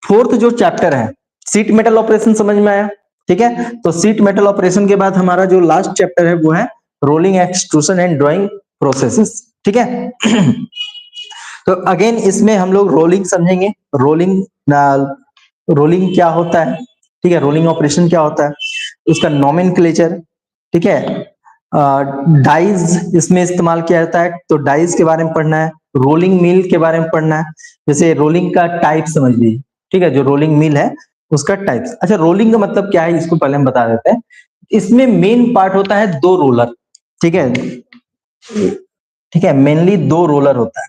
फोर्थ जो चैप्टर है, सीट मेटल ऑपरेशन समझ में आया, ठीक है। तो सीट मेटल ऑपरेशन के बाद हमारा जो लास्ट चैप्टर है वो है rolling, extrusion and drawing processes, ठीक है। तो अगेन इसमें हम लोग रोलिंग समझेंगे, रोलिंग, रोलिंग क्या होता है, ठीक है, रोलिंग ऑपरेशन क्या होता है, उसका नोमेनक्लेचर, ठीक है। डाइज इसमें इस्तेमाल किया जाता है, तो डाइज के बारे में पढ़ना है, रोलिंग मिल के बारे में पढ़ना है, जैसे रोलिंग का टाइप समझ लीजिए, ठीक है, जो रोलिंग मिल है उसका टाइप। अच्छा, रोलिंग का मतलब क्या है इसको पहले हम बता देते हैं। इसमें मेन पार्ट होता है 2 रोलर, ठीक है, ठीक है, मेनली 2 रोलर होता है,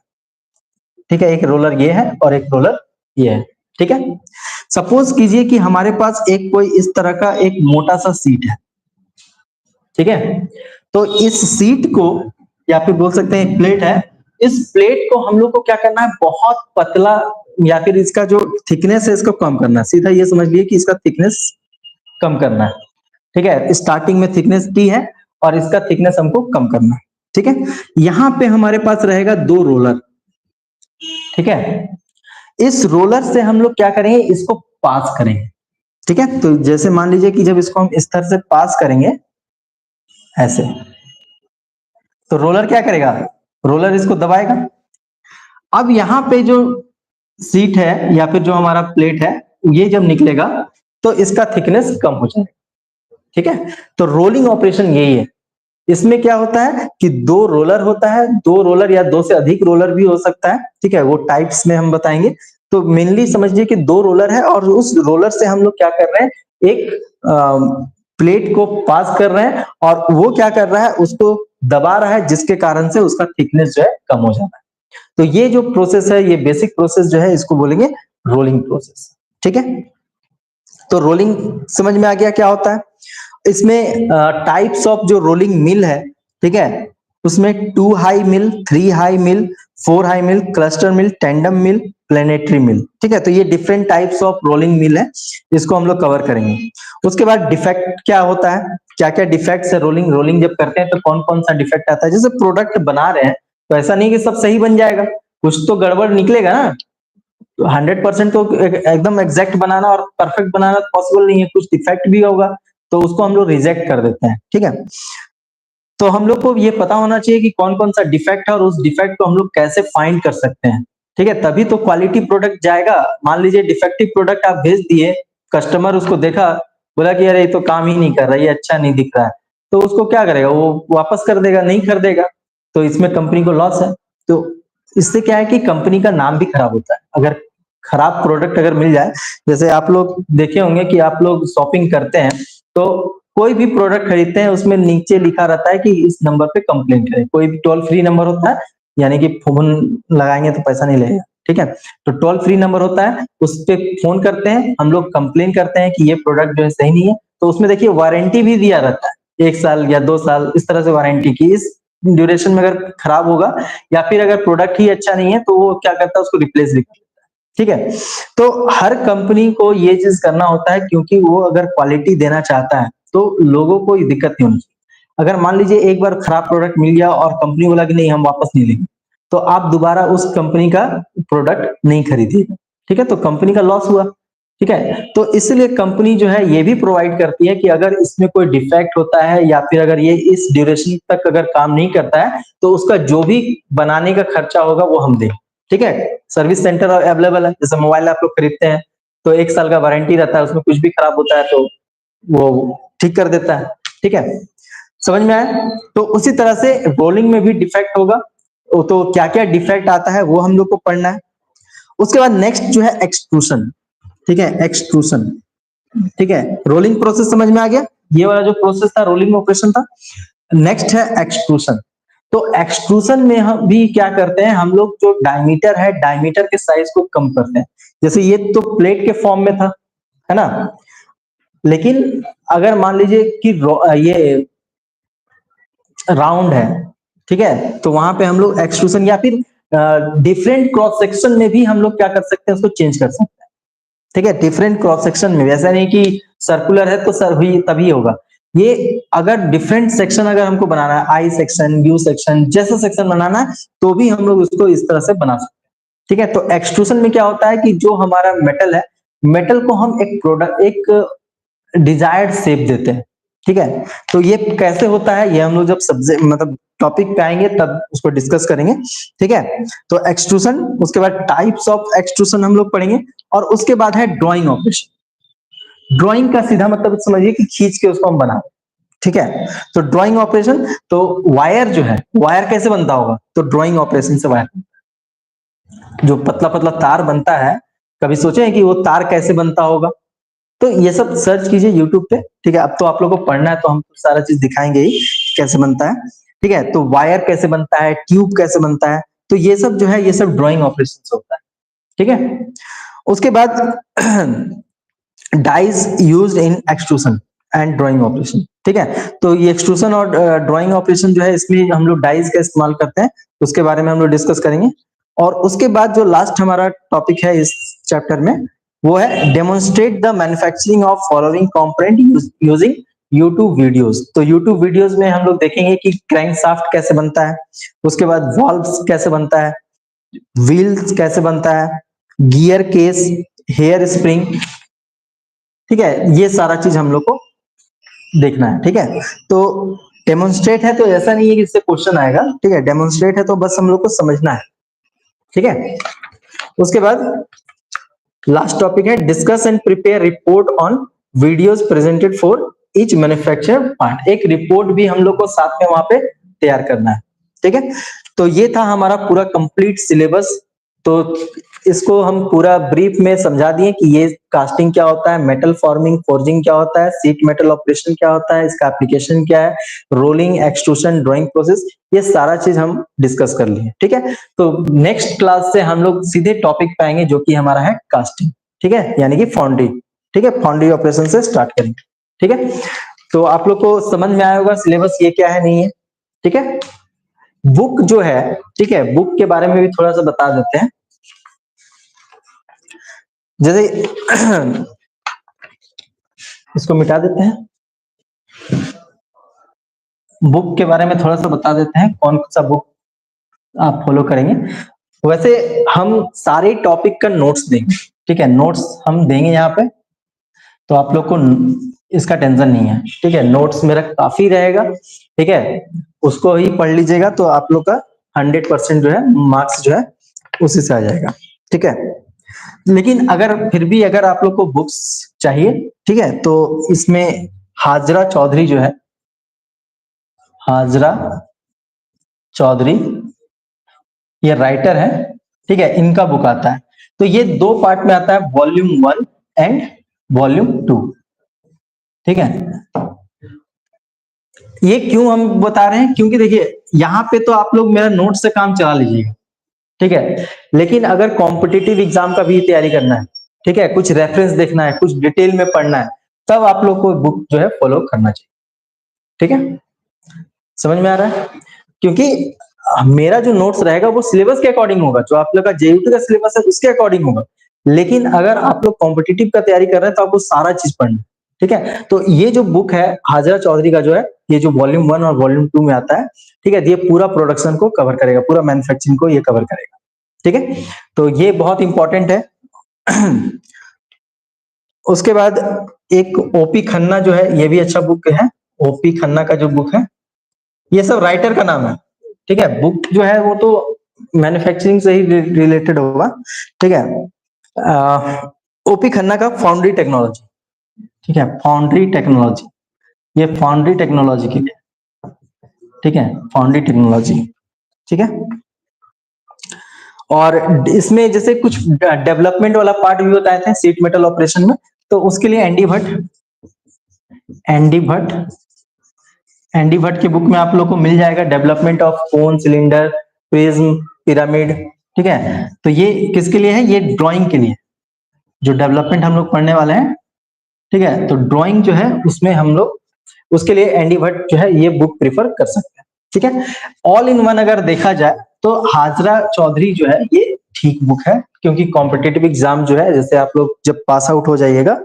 ठीक है, एक रोलर ये है और एक रोलर ये है, ठीक है। सपोज कीजिए कि हमारे पास एक कोई इस तरह का एक मोटा सा सीट है, ठीक है। तो इस सीट को, या फिर बोल सकते हैं प्लेट है, इस प्लेट को हम लोग को क्या करना है, बहुत पतला, या फिर इसका जो थिकनेस है इसको कम करना है। सीधा ये समझ लिए कि इसका थिकनेस कम करना है, ठीक है। स्टार्टिंग में थिकनेस टी है और इसका थिकनेस हमको कम करना है, ठीक है। यहां पे हमारे पास रहेगा 2 रोलर, ठीक है। इस रोलर से हम लोग क्या करेंगे, इसको पास करेंगे, ठीक है। तो जैसे मान लीजिए कि जब इसको हम इस तरह से पास करेंगे ऐसे, तो रोलर क्या करेगा, रोलर इसको दबाएगा। अब यहाँ पे जो सीट है या फिर जो हमारा प्लेट है, ये जब निकलेगा तो इसका थिकनेस कम हो जाएगा, ठीक है। तो रोलिंग ऑपरेशन यही है। इसमें क्या होता है कि 2 रोलर होता है, 2 रोलर या 2 से अधिक रोलर भी हो सकता है, ठीक है, वो टाइप्स में हम बताएंगे। तो मेनली समझिए कि 2 रोलर है और उस रोलर से हम लोग क्या कर रहे हैं, एक प्लेट को पास कर रहे हैं और वो क्या कर रहा है, उसको दबा रहा है, जिसके कारण से उसका थिकनेस जो है कम हो जाता है। तो ये जो प्रोसेस है, ये बेसिक प्रोसेस जो है, इसको बोलेंगे रोलिंग प्रोसेस। ठीक है, तो रोलिंग समझ में आ गया क्या होता है। इसमें टाइप्स ऑफ जो रोलिंग मिल है, ठीक है, उसमें 2 हाई मिल, 3 हाई मिल, 4 हाई मिल, क्लस्टर मिल, टेंडम मिल, प्लेनेटरी मिल। ठीक है, तो ये different types of rolling mill है, इसको हम लोग कवर करेंगे। उसके बाद डिफेक्ट क्या होता है, क्या क्या डिफेक्ट्स है रोलिंग रोलिंग जब करते हैं तो कौन कौन सा डिफेक्ट आता है। जैसे प्रोडक्ट बना रहे हैं तो ऐसा नहीं कि सब सही बन जाएगा, कुछ तो गड़बड़ निकलेगा ना। 100% तो एकदम एग्जैक्ट बनाना और परफेक्ट बनाना पॉसिबल नहीं है, कुछ डिफेक्ट भी होगा, तो उसको हम लोग रिजेक्ट कर देते हैं। ठीक है, तो हम लोग को ये पता होना चाहिए कि कौन कौन सा डिफेक्ट है और उस डिफेक्ट को हम लोग कैसे फाइंड कर सकते हैं। ठीक है, तभी तो क्वालिटी प्रोडक्ट जाएगा। मान लीजिए डिफेक्टिव प्रोडक्ट आप भेज दिए, कस्टमर उसको देखा, बोला कि अरे ये तो काम ही नहीं कर रहा, ये अच्छा नहीं दिख रहा है, तो उसको क्या करेगा, वो वापस कर देगा, नहीं खरीदेगा। तो इसमें कंपनी को लॉस है। तो इससे क्या है कि कंपनी का नाम भी खराब होता है। अगर खराब प्रोडक्ट अगर मिल जाए, जैसे आप लोग देखे होंगे कि आप लोग शॉपिंग करते हैं तो कोई भी प्रोडक्ट खरीदते हैं, उसमें नीचे लिखा रहता है कि इस नंबर पे कंप्लेंट करें। कोई भी टोल फ्री नंबर होता है, यानी कि फोन लगाएंगे तो पैसा नहीं लगेगा। ठीक है, तो टोल फ्री नंबर होता है, उस पे फोन करते हैं, हम लोग कंप्लेन करते हैं कि ये प्रोडक्ट जो है सही नहीं है। तो उसमें देखिए वारंटी भी दिया रहता है, 1 साल या 2 साल इस तरह से वारंटी की। इस ड्यूरेशन में अगर खराब होगा या फिर अगर प्रोडक्ट ही अच्छा नहीं है तो वो क्या करता है, उसको रिप्लेस भी कर देता है। ठीक है, तो हर कंपनी को ये चीज करना होता है, क्योंकि वो अगर क्वालिटी देना चाहता है तो लोगों को दिक्कत नहीं होनी चाहिए। अगर मान लीजिए एक बार खराब प्रोडक्ट मिल गया और कंपनी बोला कि नहीं हम वापस नहीं लेंगे, तो आप दोबारा उस कंपनी का प्रोडक्ट नहीं खरीदिएगा। ठीक है, तो कंपनी का लॉस हुआ। ठीक है, तो इसलिए कंपनी जो है ये भी प्रोवाइड करती है कि अगर इसमें कोई डिफेक्ट होता है या फिर अगर ये इस ड्यूरेशन तक अगर काम नहीं करता है, तो उसका जो भी बनाने का खर्चा होगा वो हम दें। ठीक है, सर्विस सेंटर अवेलेबल है। जैसे मोबाइल आप लोग खरीदते हैं तो 1 साल का वारंटी रहता है, उसमें कुछ भी खराब होता है तो वो ठीक कर देता है। ठीक है, समझ में आया। तो उसी तरह से रोलिंग में भी डिफेक्ट होगा, तो क्या क्या डिफेक्ट आता है वो हम लोग को पढ़ना है। उसके बाद नेक्स्ट जो है एक्सट्रूशन। ठीक है, एक्सट्रूशन। ठीक है, रोलिंग प्रोसेस समझ में आ गया, ये वाला जो प्रोसेस था रोलिंग ऑपरेशन था। नेक्स्ट है एक्सट्रूशन। तो एक्सट्रूशन में हम भी क्या करते हैं, हम लोग जो डायमीटर है, डायमीटर के साइज को कम करते हैं। जैसे ये तो प्लेट के फॉर्म में था, है ना, लेकिन अगर मान लीजिए कि ये राउंड है, ठीक है, तो वहां पे हम लोग एक्सट्रूशन या फिर डिफरेंट क्रॉस सेक्शन में भी हम लोग क्या कर सकते हैं, उसको चेंज कर सकते हैं। ठीक है, डिफरेंट क्रॉस सेक्शन में, ऐसा नहीं कि सर्कुलर है तो सर भी तभी होगा। ये अगर डिफरेंट सेक्शन अगर हमको बनाना है, आई सेक्शन, यू सेक्शन, जैसा सेक्शन बनाना है, तो भी हम लोग उसको इस तरह से बना सकते हैं। ठीक है, तो एक्सट्रूशन में क्या होता है कि जो हमारा मेटल है, मेटल को हम एक प्रोडक्ट, एक डिजायर्ड शेप देते हैं। ठीक है, तो ये कैसे होता है, ये हम लोग जब सब्जेक्ट मतलब टॉपिक पे आएंगे तब उसको डिस्कस करेंगे। ठीक है, तो एक्सट्रूशन, उसके बाद टाइप्स ऑफ एक्सट्रूशन हम लोग पढ़ेंगे, और उसके बाद है ड्राइंग ऑपरेशन। ड्राइंग का सीधा मतलब समझिए कि खींच के उसको हम बना। ठीक है, तो ड्राइंग ऑपरेशन, तो वायर जो है, वायर कैसे बनता होगा, तो ड्राइंग ऑपरेशन से वायर, जो पतला पतला तार बनता है, कभी सोचे हैं कि वो तार कैसे बनता होगा। तो ये सब सर्च कीजिए यूट्यूब पे। ठीक है, अब तो आप लोगों को पढ़ना है तो हम सारा चीज दिखाएंगे ही कैसे बनता है। ठीक है, तो वायर कैसे बनता है, ट्यूब कैसे बनता है, तो ये सब जो है, ये सब ड्राइंग ऑपरेशन से होता है। ठीक है, उसके बाद dies used in extrusion and drawing operation. ठीक है, तो ये एक्सट्रूशन और ड्राइंग ऑपरेशन जो है, इसमें हम लोग डाइज का इस्तेमाल करते हैं, उसके बारे में हम लोग डिस्कस करेंगे। और उसके बाद जो लास्ट हमारा टॉपिक है इस चैप्टर में, वो है demonstrate the manufacturing of following component using YouTube videos. तो यूट्यूब वीडियोस में हम लोग देखेंगे कि क्रैंकशाफ्ट कैसे बनता है, उसके बाद वॉल्व्स कैसे बनता है, व्हील्स कैसे बनता है, गियर केस, हेयर स्प्रिंग। ठीक है, ये सारा चीज हम लोग को देखना है। ठीक है, तो डेमोन्स्ट्रेट है तो ऐसा नहीं है कि इससे क्वेश्चन आएगा। ठीक है, डेमोन्स्ट्रेट है तो बस हम लोग को समझना है। ठीक है, उसके बाद लास्ट टॉपिक है discuss and prepare report on videos presented for each manufacture part. एक रिपोर्ट भी हम लोग को साथ में वहां पे तैयार करना है। ठीक है, तो ये था हमारा पूरा कंप्लीट सिलेबस तो इसको हम पूरा ब्रीफ में समझा दिए कि ये कास्टिंग क्या होता है, मेटल फॉर्मिंग फोर्जिंग क्या होता है, शीट मेटल ऑपरेशन क्या होता है, इसका एप्लीकेशन क्या है, रोलिंग एक्सट्रूशन ड्राइंग प्रोसेस, ये सारा चीज हम डिस्कस कर लिए। ठीक है, तो नेक्स्ट क्लास से हम लोग सीधे टॉपिक पे आएंगे जो कि हमारा है कास्टिंग। ठीक है, यानी कि फाउंड्री। ठीक है, फाउंड्री ऑपरेशन से स्टार्ट करेंगे। ठीक है, तो आप लोग को समझ में आया होगा सिलेबस ये क्या है नहीं है। ठीक है, बुक जो है, ठीक है, बुक के बारे में भी थोड़ा सा बता देते हैं। जैसे इसको मिटा देते हैं, बुक के बारे में थोड़ा सा बता देते हैं, कौन सा बुक आप फॉलो करेंगे। वैसे हम सारे टॉपिक का नोट्स देंगे। ठीक है, नोट्स हम देंगे यहाँ पे, तो आप लोग को इसका टेंशन नहीं है। ठीक है, नोट्स मेरा काफी रहेगा। ठीक है, उसको ही पढ़ लीजिएगा तो आप लोग का 100% जो है मार्क्स जो है उसी से आ जाएगा। ठीक है, लेकिन अगर फिर भी अगर आप लोग को बुक्स चाहिए, ठीक है, तो इसमें हाजरा चौधरी जो है, हाजरा चौधरी ये राइटर है। ठीक है, इनका बुक आता है, तो ये दो पार्ट में आता है, वॉल्यूम 1 एंड वॉल्यूम 2। ठीक है, ये क्यों हम बता रहे हैं, क्योंकि देखिए यहाँ पे तो आप लोग मेरा नोट से काम चला लीजिएगा। ठीक है, लेकिन अगर कॉम्पिटिटिव एग्जाम का भी तैयारी करना है, ठीक है, कुछ रेफरेंस देखना है, कुछ डिटेल में पढ़ना है, तब आप लोग को बुक जो है फॉलो करना चाहिए। ठीक है, समझ में आ रहा है, क्योंकि मेरा जो नोट्स रहेगा वो सिलेबस के अकॉर्डिंग होगा, जो आप लोग का जेयूटी का सिलेबस है उसके अकॉर्डिंग होगा। लेकिन अगर आप लोग कॉम्पिटिटिव का तैयारी कर रहे हैं तो आपको सारा चीज पढ़ना है। ठीक है, तो ये जो बुक है हाजरा चौधरी का जो है, ये जो वॉल्यूम 1 और वॉल्यूम 2 में आता है, ठीक है, ये पूरा प्रोडक्शन को कवर करेगा, पूरा मैन्युफैक्चरिंग को ये कवर करेगा। ठीक है, तो ये बहुत इंपॉर्टेंट है। उसके बाद एक ओपी खन्ना जो है, ये भी अच्छा बुक है। ओपी खन्ना का जो बुक है, ये सब राइटर का नाम है। ठीक है, बुक जो है वो तो मैन्युफैक्चरिंग से ही रिलेटेड होगा। ठीक है, ओपी खन्ना का फाउंड्री टेक्नोलॉजी। ठीक है, फाउंड्री टेक्नोलॉजी, ये फाउंड्री टेक्नोलॉजी के लिए। ठीक है, फाउंड्री टेक्नोलॉजी। ठीक है, और इसमें जैसे कुछ डेवलपमेंट वाला पार्ट भी बताए थे सीट मेटल ऑपरेशन में, तो उसके लिए एनडी भट्ट एनडी भट्ट की बुक में आप लोग को मिल जाएगा, development of cone, cylinder, prism, pyramid. ठीक है, तो ये किसके लिए है, ये ड्राइंग के लिए, जो डेवलपमेंट हम लोग पढ़ने वाले हैं। ठीक है, तो ड्राइंग जो है उसमें हम लोग उसके लिए एनडी भट्ट जो है ये बुक प्रिफर कर सकते हैं। ठीक है, ऑल इन वन अगर देखा जाए तो हाजरा चौधरी जो है ये ठीक बुक है, क्योंकि कॉम्पिटेटिव एग्जाम जो है, जैसे आप लोग जब पास आउट हो जाइएगा,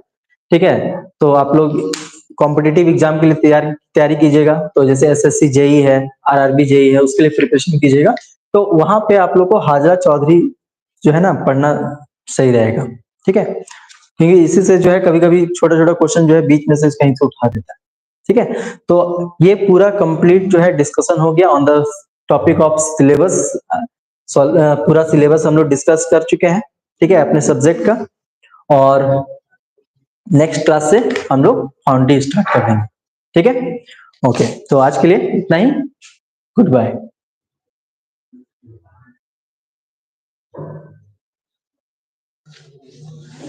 ठीक है, तो आप लोग कॉम्पिटेटिव एग्जाम के लिए तैयारी कीजिएगा, तो जैसे एसएससी जेई है, आरआरबी जेई है, उसके लिए प्रिपरेशन कीजिएगा, तो वहां पे आप लोग को हाजरा चौधरी जो है ना पढ़ना सही रहेगा। ठीक है, क्योंकि इसी से जो है कभी कभी छोटा छोटा क्वेश्चन जो है बीच में से कहीं से उठा देता है। ठीक है, तो ये पूरा कंप्लीट जो है डिस्कशन हो गया on the topic of syllabus. पूरा सिलेबस हम लोग डिस्कस कर चुके हैं। ठीक है, अपने सब्जेक्ट का, और नेक्स्ट क्लास से हम लोग फाउंड्री स्टार्ट कर देंगे। ठीक है, ओके, तो आज के लिए इतना ही। Good bye.